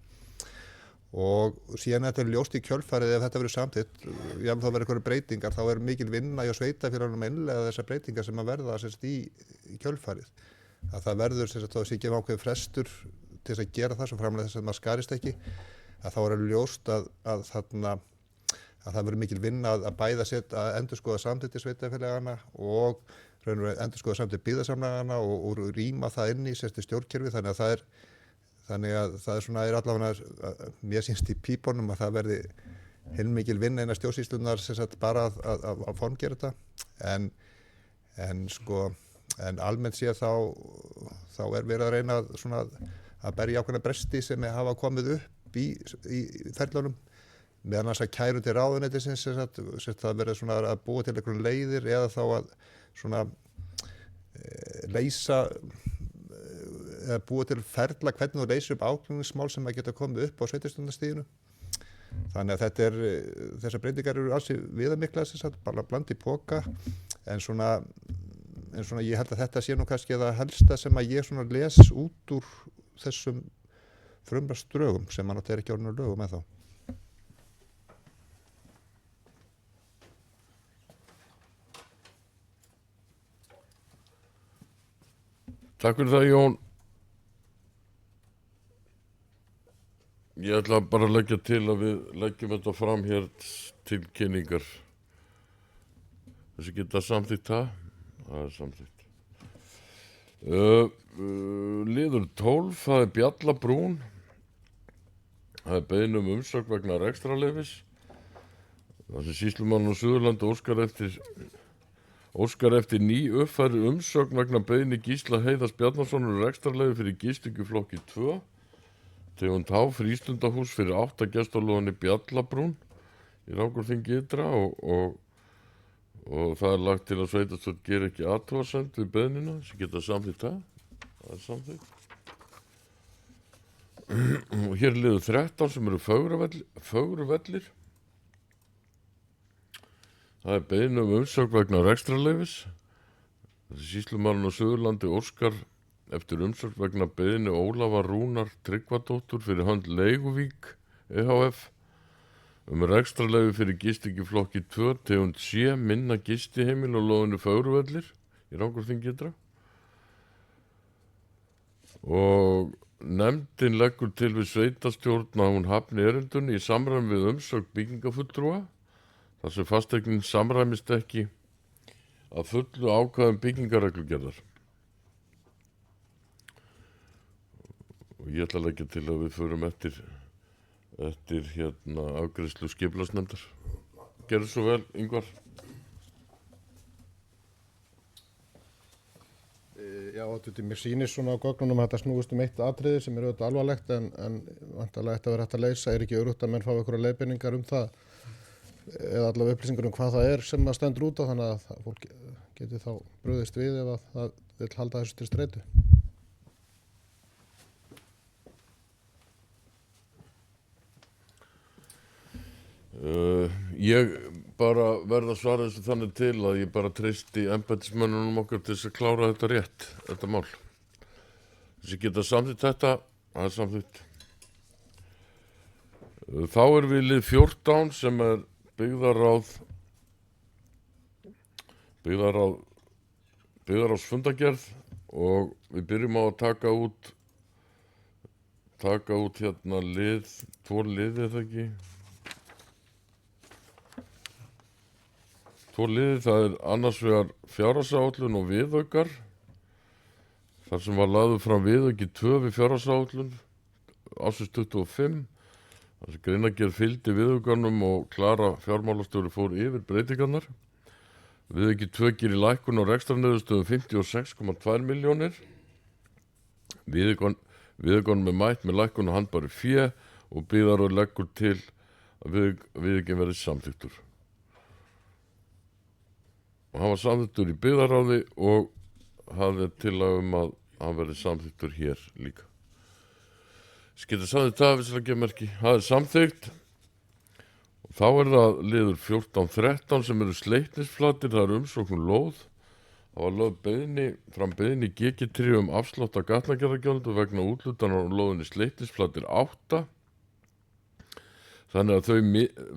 Og síðan þetta er ljóst í kjölfarið ef þetta verður samþykkt, jáfnvel þá verður einhverja breytingar, þá er mikil vinna hjá sveitafélögunum að innleiða þessar breytingar sem að verða í kjölfarið. Að það verður þá sé ekki ákveðið frestur til þess að gera það sem framlega þess að maður skarist ekki, að þá er ljóst að það verður mikil vinna að bæða að endurskoða samþykktir sveitafélagana og endurskoða samþykktir byggðasamlagana og rýma það inn í stjórnkerfi, þannig að það er allavega, mér sýnst í pípunum að það verði heilmikil vinna innan stjórnsýslunar bara að formgera þetta, en almennt séð þá er verið að reyna að berja ákveðna bresti sem hafa komið upp í ferlunum, meðan þess að kæru til ráðuneytisins það verður svona að búa til einhverjum leiðir eða þá að svona leysa eða búa til ferla hvernig þú leysir upp ágreiningsmál sem að geta komið upp á sveitarstjórnarstiginu. Þannig að þessar breytingar eru alls viðamiklar bara bland í poka, en svona ég held að þetta sé nú kannski það helsta sem að ég svona les út úr þessum frumvarpsdrögum sem að náttúrulega ekki orðin úr lögum ennþá. Takk fyrir það, Jón. Ég ætla bara að leggja til að við leggjum þetta fram hér til kynningar. Þessi geta samþykkt það? Það er samþykkt. Liður 12, það er Bjallabrún. Það er beiðni umsögn vegna rekstrarleyfis. Það sem sýslumaðurinn á Suðurlandi óskar eftir ný uppfæri umsögn vegna beiðni Gísla Heiðars Bjarnasonar rekstrarleyfi fyrir gistingu flokki 2, tegund H frístundahús fyrir 8 gestalóðinni Bjallabrún í Rangárþingi ytra og það er lagt til að sveitarstjórn geri ekki athugasemd við beiðnina sem geta samþykkt það. Það er samþykkt. Og hér er liður 13 sem eru Fögruvellir. Það er beiðni umsögn vegna rekstrarleyfis. Sýslumaðurinn á Suðurlandi óskar eftir umsögn vegna beiðni Ólafar Rúnar Tryggvadóttur fyrir hönd Leiguvík EHF rekstrarleyfi fyrir gistingu flokki 2, tegund C, minna gistiheimil og lóðinu Fögruvellir í Rangárþingi ytra. Og nefndin leggur til við sveitarstjórn að hún hafni erindunni í samræmi við umsögn byggingafulltrúa, þar sem fasteignin samræmist ekki að fullu ákvæðum byggingarreglugerðar. Og ég ætla að leggja til að við förum eftir afgreiðslu skipulagsnefndar. Gerðu svo vel, Ingvar. Já, þetta mér sýnist svona á gögnunum að þetta snúist eitt atriði sem er auðvitað alvarlegt en vantarlega ætti að vera hægt að leysa. Er ekki öruggt að menn fá einhverjar leiðbeiningar það eða allavega upplýsingar hvað það er sem að stendur út á, þannig að fólk geti þá brugðist við ef að það vil halda þessu til streitu. Ég bara verð að svara þessu þannig til að ég bara treysti embættismönnunum okkar til þess að klára þetta rétt, þetta mál. sem geta samþýtt þetta, það er samþýtt. Þá er við lið 14 sem er byggðarráðsfundagerð og við byrjum á að taka út hérna tvo liði eða ekki. Tvo liði, það er annars vegar fjárhagsáætlun og viðaukar. Þar sem var lagður fram viðauki 2 við fjárhagsáætlun ársins 25. Þar sem greinargerð fylgdi viðaukanum og Klara fjármálastjóri fór yfir breytingarnar. Viðauki 2 gerir lækkun á rekstrarniðurstöðum 56,2 milljónir. Viðaukanum er mætt með lækkun á handbæru fé og byggðarráð leggur til að viðaukinn verði samþykktur. Og hann var samþykktur í byggðarráði og hafði tillaga að hann verði samþykktur hér líka. Skyldi samþykkt það við að gefa merki. Það er samþykkt. Og þá er það liður 14-13 sem eru Sleipnisflatir, það er umsókn lóð. Það var lögð fram beiðni GG3 afslátt af gatnagerðargjaldi vegna úthlutanar á lóðinni Sleipnisflatir 8. Þannig að þau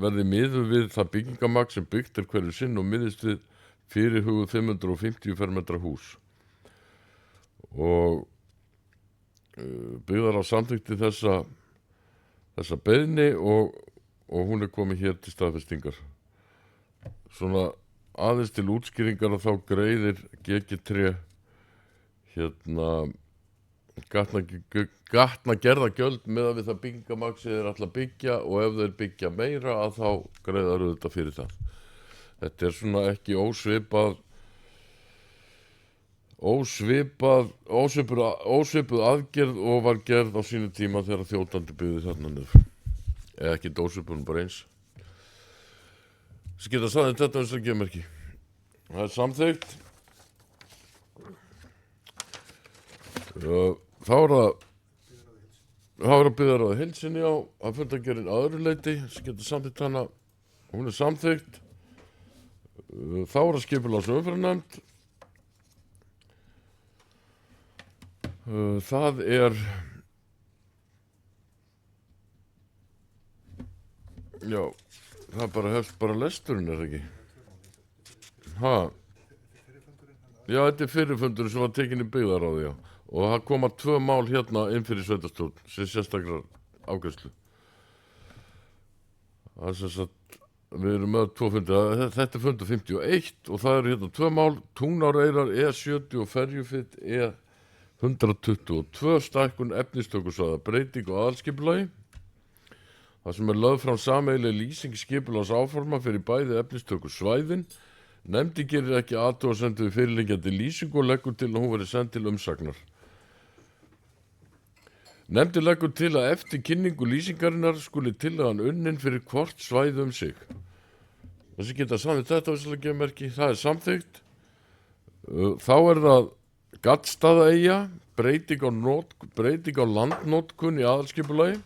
verði miðuð við það byggingamagn sem byggt er hverju sinn og miðist við fyrirhuguð 550 fermetra hús. Og byggðarráð samþykkti þessa beiðni og hún er komið hér til staðfestingar. Svona aðeins til útskýringar að þá greiðir GG3 hérna gatnagerðargjöld meðan við það byggingamagn sem þeir ætla að byggja og ef þeir byggja meira að þá greiðar auðvitað fyrir það. Þetta er svona ekki ósvipuð aðgerð og var gerð á sínu tíma þegar þjótandi byggði þarna niður. Eða ekki ósvipuð, bara eins. Þess geta sagði þetta eins og gefa merki. Það er samþykkt. Þá er að byggðarráði heild sinni á að fundagerðin að öðru leyti sem geta samþykkt hana. Hún er samþykkt. Þá er að skipulags- og umferðarnefnd. Það er já, það bara hefst bara lesturinn, er það ekki? Já, þetta er fyrirfundurinn sem var tekinn í byggðarráði, já. Og það koma 2 mál hérna inn fyrir sveitarstjórn sem sérstakrar afgreiðslu. Það er sem sagt, við erum með 2 fundir, þetta er fundur 51 og það eru hérna 2 mál, Túnáreyrar E70 og Ferjufit E122, stækkun efnistökusvæða, breyting og aðalskipulagi. Það sem er lögð fram sameiginleg lýsing skipulags áforma fyrir bæði efnistökusvæðin. Nefndin gerir ekki athugasemdir við fyrirliggjandi lýsingu og leggur til að hún verði send til umsagnar. Nefndin leggur til að eftir kynningu lýsingarinnar skuli tillagan unnin fyrir hvort svæði sig. Þessi geta samþykkt þetta við að gefa merki. Það er samþykkt. Þá er það Gaddstaðaeyja, breyting á landnotkun í aðalskipulagi.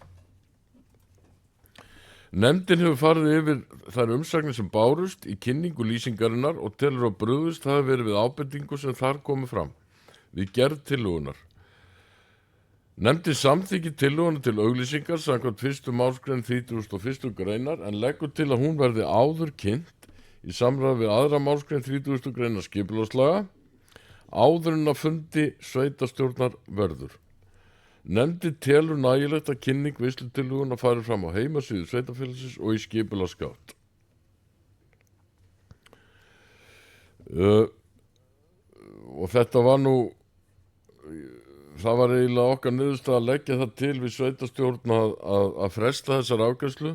Nefndin hefur farið yfir þær umsagnir sem bárust í kynningu lýsingarinnar og telur að brugðist hafi verið við ábendingu sem þar komu fram við gerð tillögunar. Nefndin samþykkir tillöguna til auglýsingar samkvæmt 1. málsgrein 31. greinar en leggur til að hún verði áður kynnt í samræmi við 2. málsgrein 30. greinar skipulagslaga áður en að fundi sveitarstjórnar verður. Nefndin telur nægilegt að kynning viðslutillöguna fari fram á heimasíðu sveitarfélagsins og í skipulagsgátt. Og þetta var það var eiginlega okkar niðurstaða að leggja það til við sveitarstjórn að fresta þessar afgreiðslu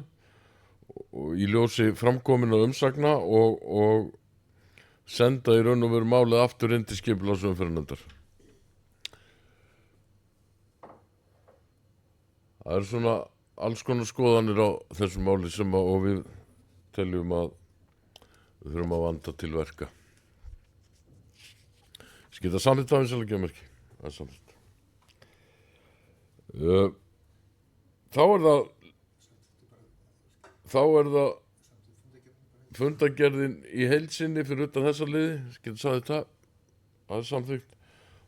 í ljósi framkominna umsagna og senda í raun og veru málið aftur inn til skipulagsumferðarnefndar. Það er svona alls konar skoðanir á þessu máli sem og við teljum að við þurfum að vanda til verka. Skita samþykkt af eins og gefa merki. Það er samþykkt. Þá er það fundagerðin í heild sinni fyrir utan þessa liði. Skita samþykkt það. Það er samþykkt.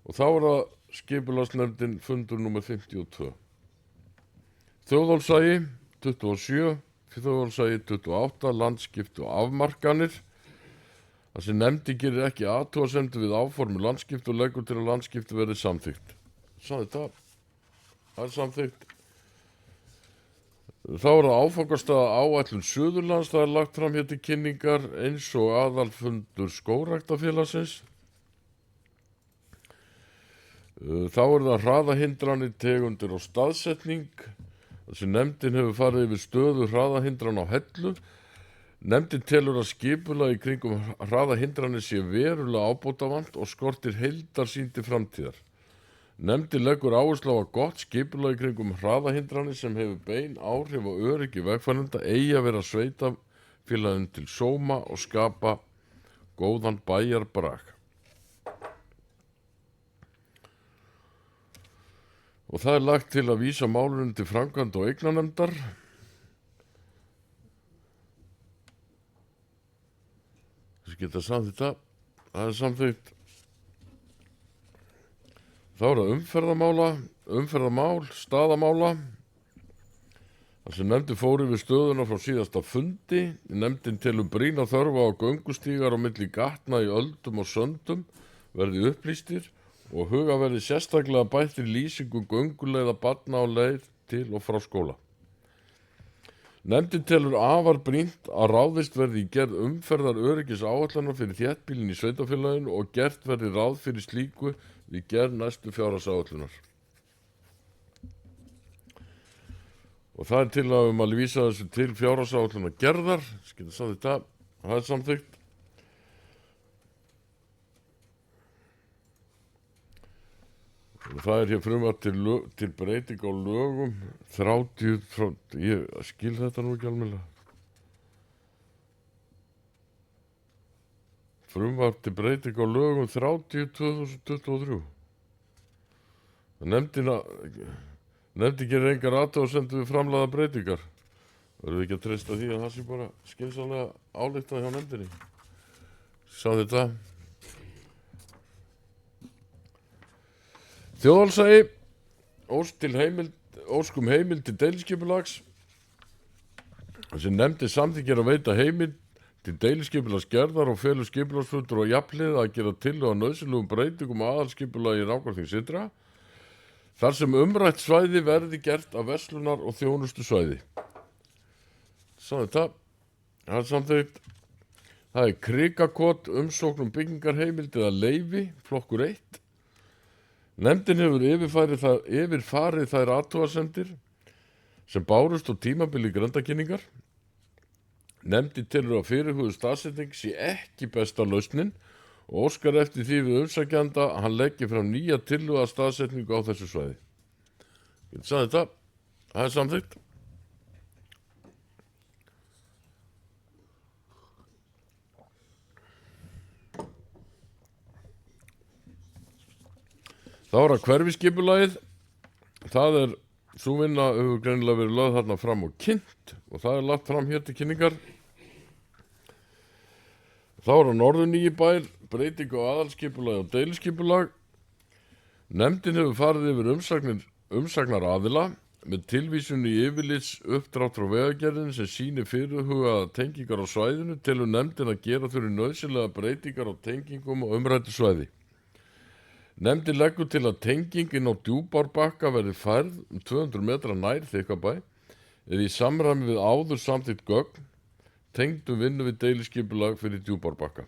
Og þá er það skipulagsnefndin fundur númer 52. Þjóðhólsægi 27, Þjóðhólsægi 28, landskipti og afmarkanir. Það sem nefndi gerir ekki athugasemdir við áformi landskipti og leggur til að landskipti verði samþykkt. Það er samþykkt. Þá er það áfangastaða áætlun Suðurlands, það er lagt fram hér til kynningar eins og aðalfundur Skógræktarfélagsins. Þá er það hraðahindranir, tegundir og staðsetning. Þessi nefndin hefur farið yfir stöðu hraðahindran á Hellu. Nefndin telur að skipulag í kringum hraðahindranir sé verulega ábótavant og skortir heildarsýn til framtíðar. Nefndin leggur áherslu á að gott skipulag í kringum hraðahindranir sem hefur bein áhrif á öryggi vegfarenda eigi að vera sveitafélaginu til sóma og skapa góðan bæjarbrag. Og það er lagt til að vísa málunum til framkvæmda og eignarnefndar. Þessi geta samþykkt það. Það er samþykkt. Þá er það umferðamál, staðamála. Það sem nefndin fór yfir stöðuna frá síðasta fundi. Nefndin telur brýna þörfa á göngustígar á milli gatna í öldum og söndum verði upplýstir og huga verði sérstaklega bættir lýsingu gönguleiða barna á leið til og frá skóla. Nefndin telur afar brýnt að ráðist verði í gerð umferðar öryggis áætlana fyrir þéttbýlin í sveitarfélaginu og gert verði ráð fyrir slíku við gerð næstu fjárhagsáætlunar. Og það er tillaga að vísa þessu til fjárhagsáætlunar gerðar, skilja samþykkt það er samþykkt. Og það er hér frumvarp til breyting á lögum 30 frá, ég skil þetta nú ekki almennilega. Frumvarp til breyting á lögum 30/2023. Nefndin gerir engar athugasemdir við framlagðar breytingar. Verður ekki að treysta því að það sé bara skynsamlega ályktað hjá nefndinni. Sá þetta. Þjóðhólsægi, óskum heimild til deiliskipulags. Þessi nefndi samþykkir að veita heimild til deiliskipulagsgerðar og felur skipulagsfulltrúa jafnhliða að gera tillögu að nauðsynlegum breytingum á aðalskipulagi Rangárþings ytra, þar sem umrætt svæði verði gert af verslunar- og þjónustusvæði. Það er samþykkt. Það er Krikakot, umsókn byggingarheimild eða leyfi, flokkur 1. Nefndin hefur yfirfarið þær athugasemdir sem bárust á tímabili grenndarkynningar. Nefndin telur að fyrirhuguð staðsetning sé ekki besta lausnin og óskar eftir því við umsækjanda að hann leggi fram nýja tillögu að staðsetningu á þessu svæði. Ég sagði þetta, það er samþykkt. Þá er það hverfiskipulagið. Það er, sú vinna hefur greinilega verið lögð þarna fram og kynnt og það er lagt fram hér til kynningar. Þá er það Norður-Nýjibær, breyting á aðalskipulagi og deiliskipulag. Nefndin hefur farið yfir umsagnar aðila með tilvísun í yfirlits uppdrátt frá vegagerðinni sem sýnir fyrirhugaða tengingar á svæðinu telur nefndin að gera þurfi nauðsynlega breytingar á tengingum og umræddu svæði. Nefndin leggur til að tengingin á Djúpárbakka verði færð 200 metra nær Þykkvabæ eða í samræmi við áður samþykkt gögn tengdum vinnu við deiliskipulag fyrir Djúpárbakka.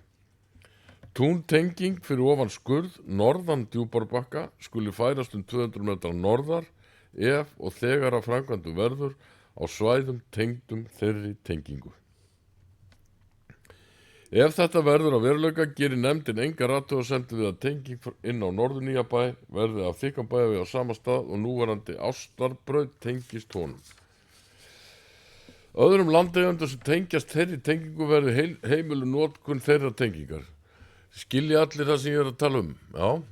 Túntenging fyrir ofan skurð norðan Djúpárbakka skuli færast 200 metra norðar ef og þegar að framkvæmdu verður á svæðum tengdum þeirri tengingu. Ef þetta verður að veruleika gerir nefndin engar athugasemdir við að tenging inn á Norður-Nýjabæ verði af Þykkvabæjarvegi á sama stað og núverandi Ástarbraut tengist honum. Öðrum landeigendum sem tengjast þeirri tengingu verði heimilu notkun þeirra tengingar. Skilji allir það sem ég er að tala um. Já.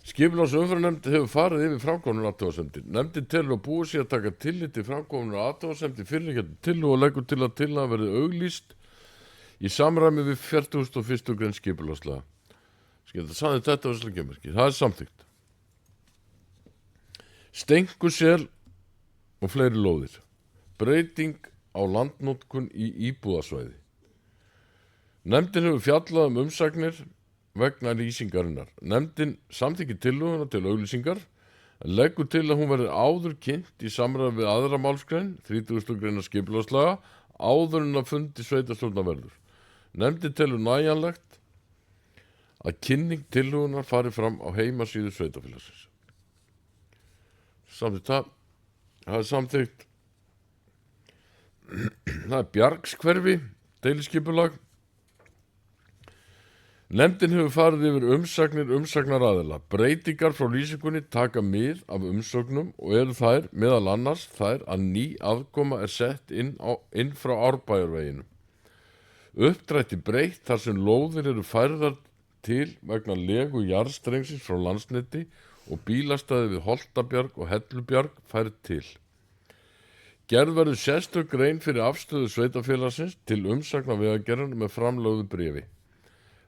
Skipulags- og umferðarnefnd hefur farið yfir framkomnar athugasemdir. Nefndin telur að búið sé að taka tillit til framkomnar athugasemdir fyrirliggjandi tillögu og leggur til að tillagan verði auglýst í samræmi við 41. grein skipulagslaga. Þetta er samþykkt. Það er samþykkt. Steinkusel og fleiri lóðir. Breyting á landnotkun í íbúðasvæði. Nefndin hefur fjallað umsagnir vegna lýsingarinnar. Nefndin samþykkir tillöguna til auglýsingar en leggur til að hún verði áður kynnt í samræði við aðra málsgrein 30. greina skipulagslaga áður en að fundi sveitarstjórnar verður. Nefndin telur nægjanlegt að kynning tillögunar fari fram á heimasíðu sveitarfélagsins. Það er samþykkt. Það er Bjargshverfi, deiliskipulag. Nefndin hefur farið yfir umsagnir umsagnaraðila. Breytingar frá lýsingunni taka mið af umsögnum og eru þær meðal annars þær að ný aðkoma er sett inn frá Árbæjarveginu. Uppdrætti breytt þar sem lóðir eru færðar til vegna legu jarðstrengsins frá Landsneti og bílastæði við Holtabjarg og Hellubjarg færð til. Gerð verður sérstök grein fyrir afstöðu sveitarfélagsins til umsagna vegagerðar með framlögðu bréfi.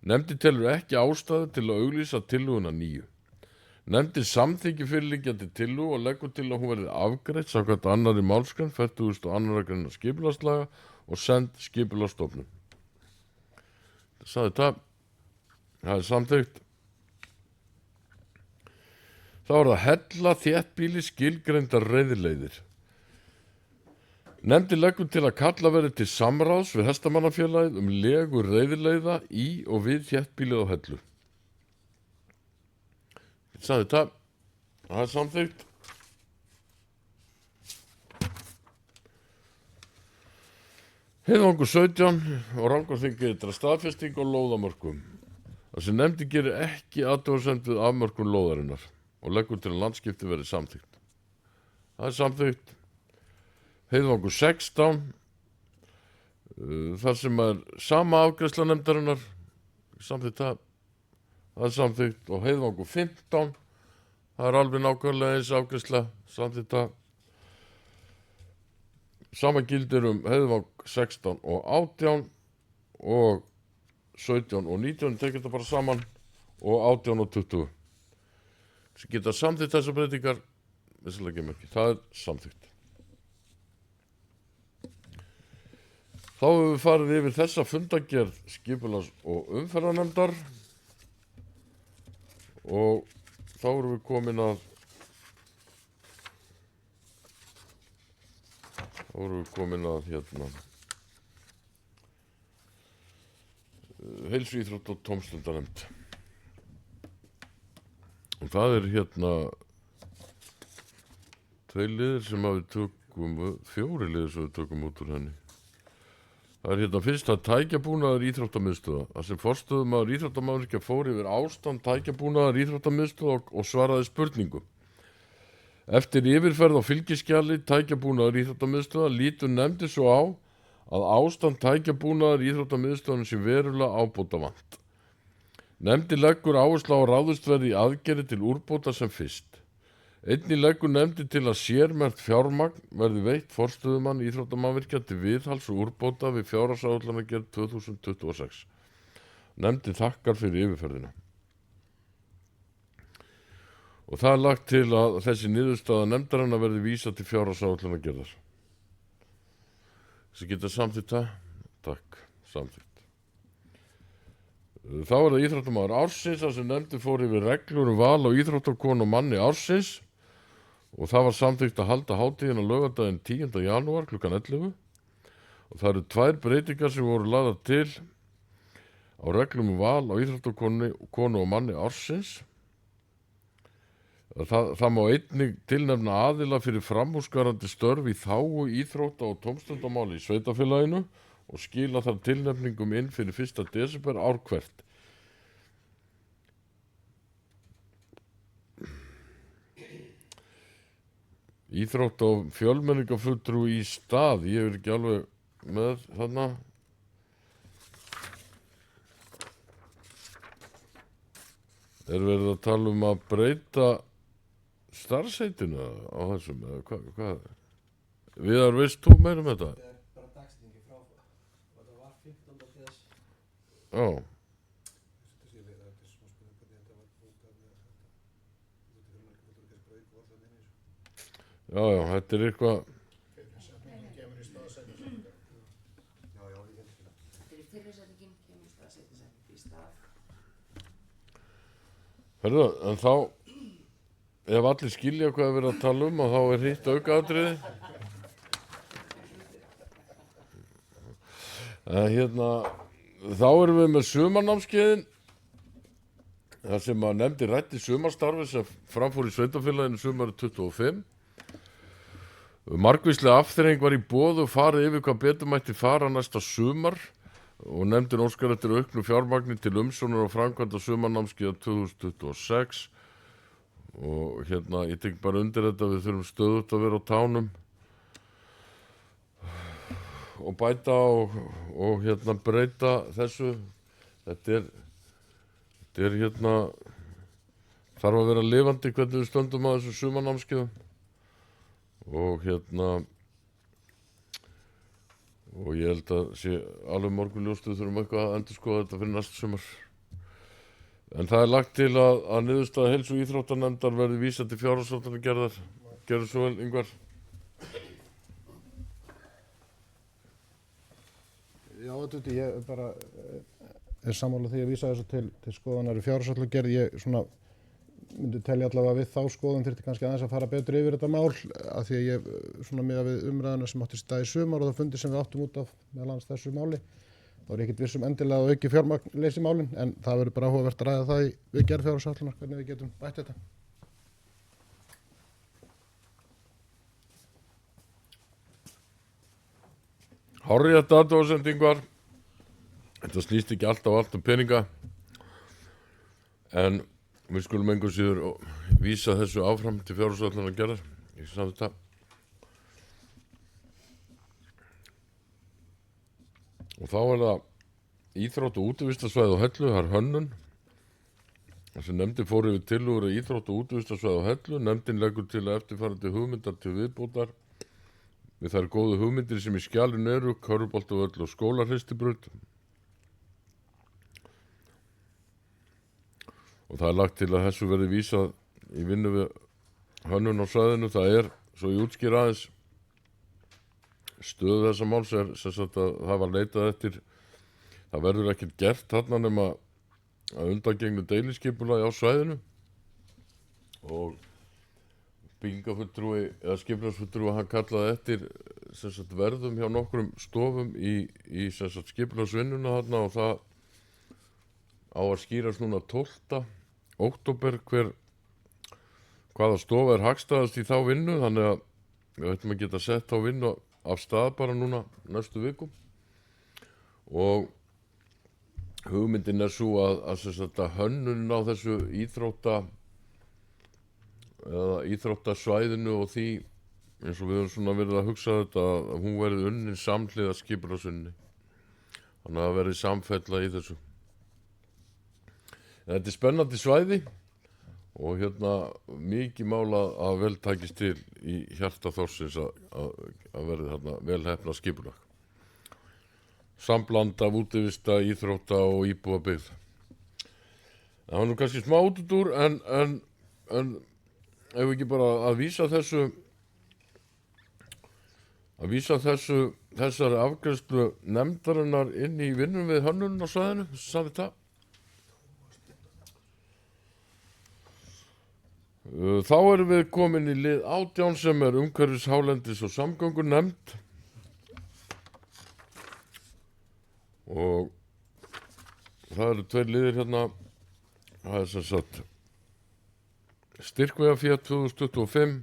Nefndin telur ekki ástæðu til að auglýsa tillöguna nýju. Nefndin samþykki fyrirliggjandi tillögu og leggur til að hún verði afgreidd samkvæmt 2. málsgrein 42. greina skipulagslaga og send skipulagsstofnun. Það er samþykkt. Þá er það hella þéttbýli skilgreindar reiðleiðir. Nefndin leggur til að kalla verði til samráðs við Hestamannafélagið legu reiðleiða í og við þéttbýlið á Hellu. Það er samþykkt. Heiðvangur 17 og Rangárþingi ytra staðfesting og lóðamörkum. Það sem nefndin gerir ekki athugasemd við afmörkun lóðarinnar og leggur til að landskipti verði samþykkt. Það er samþykkt. Heiðvangur 16, þar sem er sama afgreiðsla nefndarinnar, samþykkt það er samþykkt, og Heiðvangur 15, það er alveg nákvæmlega eins afgreiðsla, samþykkt það. Sama gildir Heiðvang 16 og 18 og 17 og 19, tekið þetta bara saman, og 18 og 20. Sem geta samþykkt þessar breytingar, það er samþykkt. Þá hefur við farið yfir þessa fundagerð skipulags- og umferðarnefndar og þá erum við komin að heilsu, íþrótt og tómstundanefnd. Og það er tveir liðir sem við tökum, 4 liðir sem við tökum út úr henni. Það er fyrst að tækjabúnaðar íþróttamiðstöða. Það sem forstöðumaður íþróttamannvirkja fór yfir ástand tækjabúnaðar íþróttamiðstöða og svaraði spurningum. Eftir yfirferð á fylgiskjali tækjabúnaðar íþróttamiðstöða lítur nefndin svo á að ástand tækjabúnaðar íþróttamiðstöðan sé verulega ábótavant. Nefndin leggur áherslu á að ráðist verði í aðgerðir til úrbóta sem fyrst. Einnig leggur nefndin til að sérmerkt fjármagn verði veitt forstöðumann íþróttamannvirkja til viðhalds og úrbóta við fjárhagsáætlanagerð 2026. Nefndin þakkar fyrir yfirferðina. Og það er lagt til að þessi niðurstaða nefndarinnar verði vísað til fjárhagsáætlanagerðar. Þessi geta samþykkt það? Takk, samþykkt. Þá er það íþróttamaður ársins, þar sem nefndin fór yfir reglur val á íþróttakonu og manni ársins. Og það var samþykkt að halda hátíðina laugardaginn 10. janúar kl. 11. Og það eru 2 breytingar sem voru lagðar til á reglum val á íþróttakonu og manni ársins. Það má einnig tilnefna aðila fyrir framúrskarandi störf í þágu íþrótta og tómstundamáli í sveitarfélaginu og skila þar tilnefningum inn fyrir 1. desember ár hvert. Íþrótta og fjölmenningarfulltrúi í stað, ég er ekki alveg með þarna. Er verið að tala að breyta starfsheitinu á þessum, eða hvað? Viðar, veist þú meira um þetta? Þetta er bara dagsningi frá, og þetta var 15. des. Já. Þetta er smá spurning hvernig þetta var út af þetta. Þetta er ekki braut og alltaf minni. Já, þetta er eitthvað, Fyrir fyrirsetningin kemur í stað seinni setning í stað. herðu, en þá, ef allir skilja hvað er verið að tala um og þá er hitt aukaatriði. En þá erum við með sumarnámskeiðin, þar sem að nefndi rætti sumarstarfi sem framfór í sveitafélaginu sumarið 25. Margvíslega afþreying var í boði og farið yfir hvað betur mætti fara næsta sumar og nefndin óskar eftir auknu fjármagni til umsjónar og framkvæmda sumarnámskeiða 2026 og ég tek bara undir þetta, við þurfum stöðugt að vera á tánum og bæta og breyta þessu. Þetta er þarf að vera lifandi hvernig við stöndum að þessu sumarnámskeiðum og og ég held að sé alveg morgunljóst við þurfum eitthvað að endurskoða þetta fyrir næsta sumar. En það er lagt til að niðurstaða heilsu- og íþróttanefndar verði vísað til fjárhagsráðuneytisins. Gerðu svo vel, Ingvar. Já, þetta ég bara er sammála því að vísa þessu til skoðunar í fjárhagsráðuneytisgerð. Ég svona myndi telja allavega við þá skoðun þyrfti kannski aðeins að fara betur yfir þetta mál af því að ég svona miðað við umræðuna sem átti stað í sumar og það fundi sem við áttum út af meðal annars þessu máli. Þá er ég ekkert vissum endilega að auki fjármagn leysi málin en það verður bara áhugavert að ræða það við gerð fjárhagsáætlunar hvernig við getum bætt þetta. Hárrétt athugasemdingar. Þetta snýst ekki allt peninga en við skulum engu síður vísa þessu áfram til fjárhagsráðuneytisins gerðar. Ég sagði þetta. Og þá er það íþrótt- og útivistarsvæði á Hellu, það er hönnun. Þessi nefndin fór yfir tillögur að íþrótt- og útivistarsvæði á Hellu. Nefndin leggur til að eftirfarandi hugmyndar til viðbótar við þær góðu hugmyndir sem í skjalinu eru, körfuboltavöll og skólarhristibraut. Og það er lagt til að þessu verði vísað í vinnu við hönnun á svæðinu. Það er, svo ég útskýr aðeins, stöðu þessa máls er sem sagt að það var leitað eftir, það verður ekkert gert þarna nema að undangengnu deiliskipulagi á svæðinu og byggingafulltrúi eða skipulagsfulltrúi hann kallaði eftir sem sagt verðum hjá nokkrum stofum í sem sagt skipulagsvinnuna þarna og það á að skýrast núna 12. október hvaða stofa er hagstæðast í þá vinnu, þannig að við ættum að geta sett þá vinnu af stað bara núna næstu vikum og hugmyndin er svo að hönnun á þessu íþróttasvæðinu og því eins og við höfum svona verið að hugsa þetta að hún verði unnin samhliða skipulagsvinni þannig að það verði samfella í þessu. En þetta er spennandi svæði og mikið mála að vel takist til í hjarta Þórsins að verði þarna vel heppnað skipulag. Sambland af útivista, íþrótta og íbúabyggð. Það var nú kannski smá útúrdúr en ef ekki bara að vísa þessari afgreiðslu nefndarinnar inn í vinnum við hönnun á svæðinu, sagði það. Þá erum við komin í lið 18 sem er umhverfis, hálendis og samgöngunefnd og það eru tveir liðir hérna. Það er sem sagt styrkvegafé 2025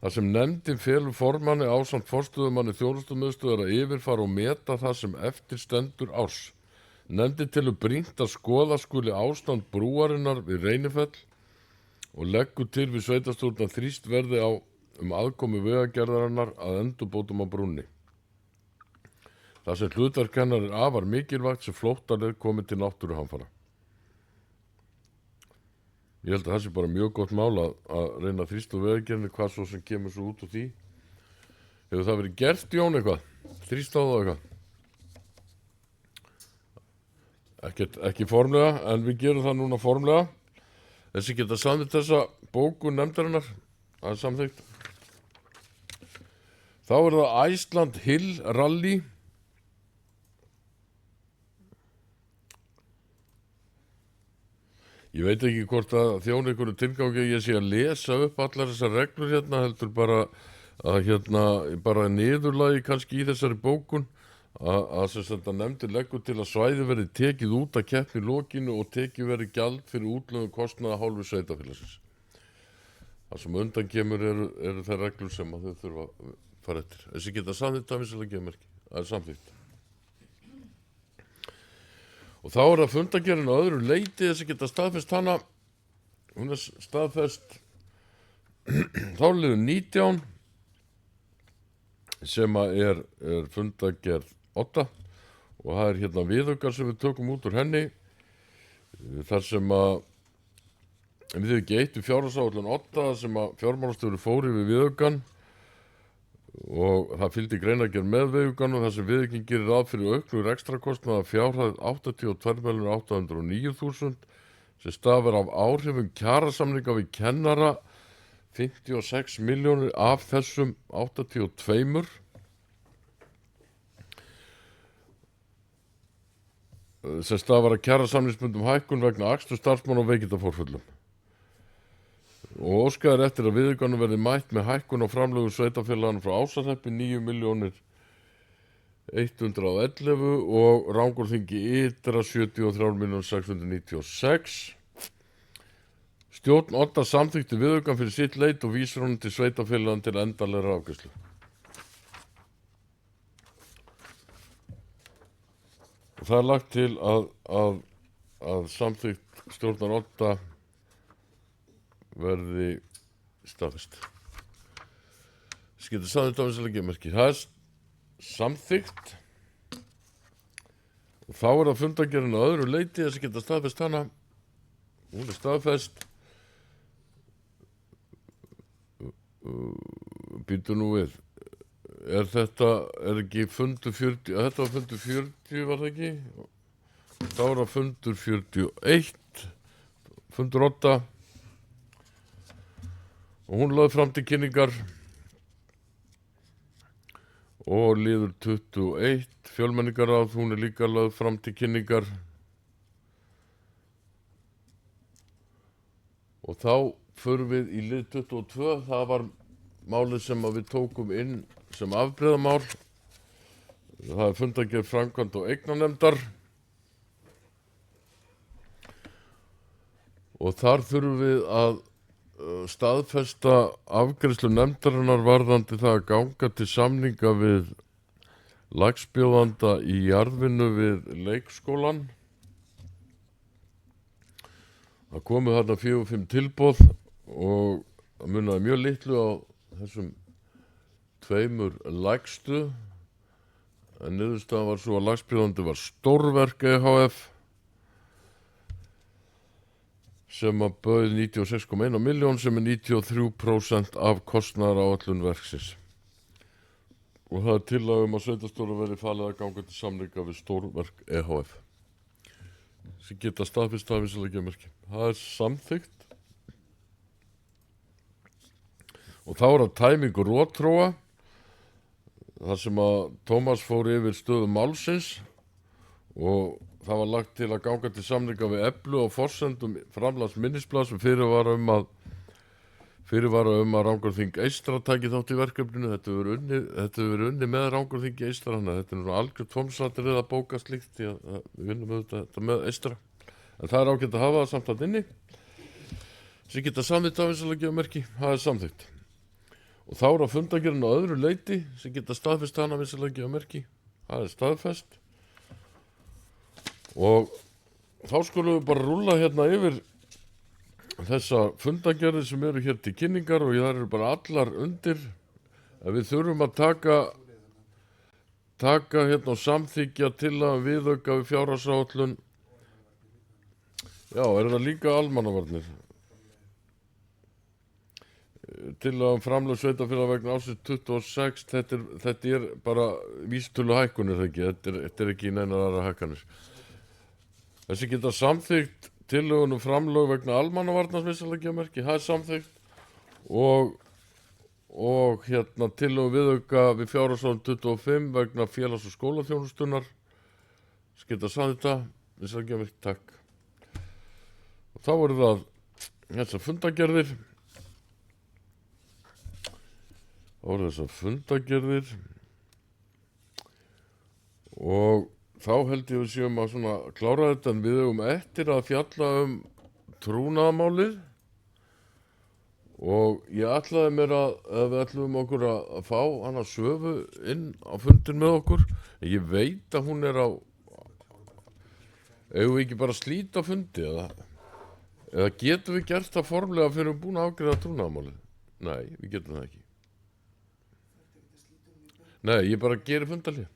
þar sem nefndin felur formanni ásamt forstöðumanni þjónustumiðstöðvar að yfirfara og meta það sem eftir stendur árs. Nefndin telur brýnt að skoða skuli ástand brúarinnar við Reynifell og leggur til við sveitarstjórn að þrýst verði á aðkomu vegagerðarinnar að endurbótum á brúnni. Það sem hlutverk hennar er afar mikilvægt sem flóttaleið komi til náttúruhamfara. Ég held að það sé bara mjög gott mál að reyna að þrýsta á vegagerðinni hvað svo sem kemur svo út úr því. Hefur það verið gert, Jón, eitthvað? Þrýsta á það eitthvað? Ekki formlega, en við gerum það núna formlega. Þessi geta samþykkt þessa bókun nefndarinnar, það er samþykkt. Þá er það Iceland Hill Rally. Ég veit ekki hvort að þjóna einhverju tilgangi að ég sé að lesa upp allar þessar reglur hérna, heldur bara að bara niðurlagi kannski í þessari bókun að sem sagt að nefndir leggur til að svæði verði tekið út að keppni lokinu og tekið verði gjald fyrir útlögum kostnaða hálfu sveitarfélagsins. Það sem undan kemur eru þær reglur sem að þau þurfa að fara eftir. Þessi geta samþykkt að vinsilega geðmerki. Það er samþykkt. Og þá er það fundargerðin á öðru leyti þess að geta staðfest hana. Hún er staðfest þá liður 19 sem að er fundargerð 8 og það er hérna viðaukar sem við tökum út úr henni þar sem að við þau ekki 1 við fjárhagsáætlun 8 sem að fjármálastjóri fór yfir viðaukan og það fylgdi greinargerð með viðaukan og þar sem viðaukinn gerir ráð fyrir auknu rekstrakostnað að fjárhæð 82.809.000 sem stafar af áhrifum kjarasamninga við kennara 56 milljónir af þessum 82 sem stafar að kjarasamningsbundum hækkun vegna aksturs starfsmanna og veikindafórfullum. Og óskað er eftir að viðaukanum verði mætt með hækkun á framlögum sveitarfélaganna frá Ásarhreppi 9.111.000 og Rangárþingi Ytra 73.696.000. Stjórn Odda samþykkti viðaukan fyrir sitt leit og vísar honum til sveitarfélaganna til endanlegrar afgreiðslu. Og það er lagt til að samþykkt stjórnar Odda verði staðfest. Skyldi samþykkt á vinsilega geðmerki. Það er samþykkt og þá er það fundargerðin á öðru leyti þess að geta staðfest hana. Hún er staðfest. Býtu nú við. Er ekki fundur 40? Þetta var fundur 40, var það ekki? Þá er það fundur 41, fundur 8 og hún lögð fram til kynningar og liður 21, fjölmenningaráð, hún er líka lögð fram til kynningar og þá förum við í lið 22, það var málið sem að við tókum inn sem afbrigðamál. Það er fundargerð framkvæmd og eignarnefndar og þar þurfum við að staðfesta afgreiðslu nefndarinnar varðandi það að ganga til samninga við lagsbjóðanda í jarðvinnu við leikskólan. Það komu þarna 4-5 tilboð og það munaði mjög litlu á þessum tveimur lægstu en niðurstaðan var svo að lagsbjóðandi var Stórverk EHF sem að bauð 96,1 milljón sem er 93% af kostnaðaráætlun verksins. Og það er tillagum að sveitarstjóra verði falið að ganga til samninga við Stórverk EHF sem geta staðfest af vinsilega geðmerki. Það er samþykkt. Og þá er það tæmingur rótróa þar sem að Tómas fór yfir stöðu málsins og það var lagt til að ganga til samninga við Eflu og forsendum framlags minnisblað sem fyrirvara um að Rangárþing Eystra taki þátt í verkefninu. Þetta hefur verið unnið með Rangárþingi Eystra, þannig að þetta er nú algjört tómsatrið að bóka slíkt því að við vinnum þetta með Eystra. En það er ágætt að hafa það samt að inni sem geta samþykkt af vinsilega geðmerki. Það er samþykkt. Og þá er að fundargerðin á öðru leyti sem geta staðfest hana vinsilega geðmerki. Það er staðfest. Og þá skulum við bara rúlla hérna yfir þessa fundargerðir sem eru hér til kynningar og það eru bara allar undir að við þurfum að taka hérna og samþykkja til að viðauka við fjárhagsáætlun. Já, er það líka almannavarnir? Til að framlög sveitarfélag vegna ársins 26, þetta er bara vísitölu hækkunir, þetta er ekki neinar aðra hækkanir. Þessi geta samþykkt tillögunum framlög vegna almannavarnars vinsilega geðmerki, það er samþykkt og og hérna tillögum viðauka við fjárhagsárin 25 vegna félags- og skólaþjónustunar. Skylda sagði þetta, við sagði ekki takk. Og þá voru það þessar fundagerðir. Og þá held ég við séum að svona klára þetta, en við höfum eftir að fjalla trúnaðarmálið. Og ég ætlaði mér að við ætlum okkur að fá hana Svövu inn á fundin með okkur. En ég veit að hún á... Eigum við ekki bara að slíta fundi eða getum við gert það formlega fyrir búin að afgreiða trúnaðarmálið? Nei, við getum það ekki. Nei, ég bara gerir fundarlið.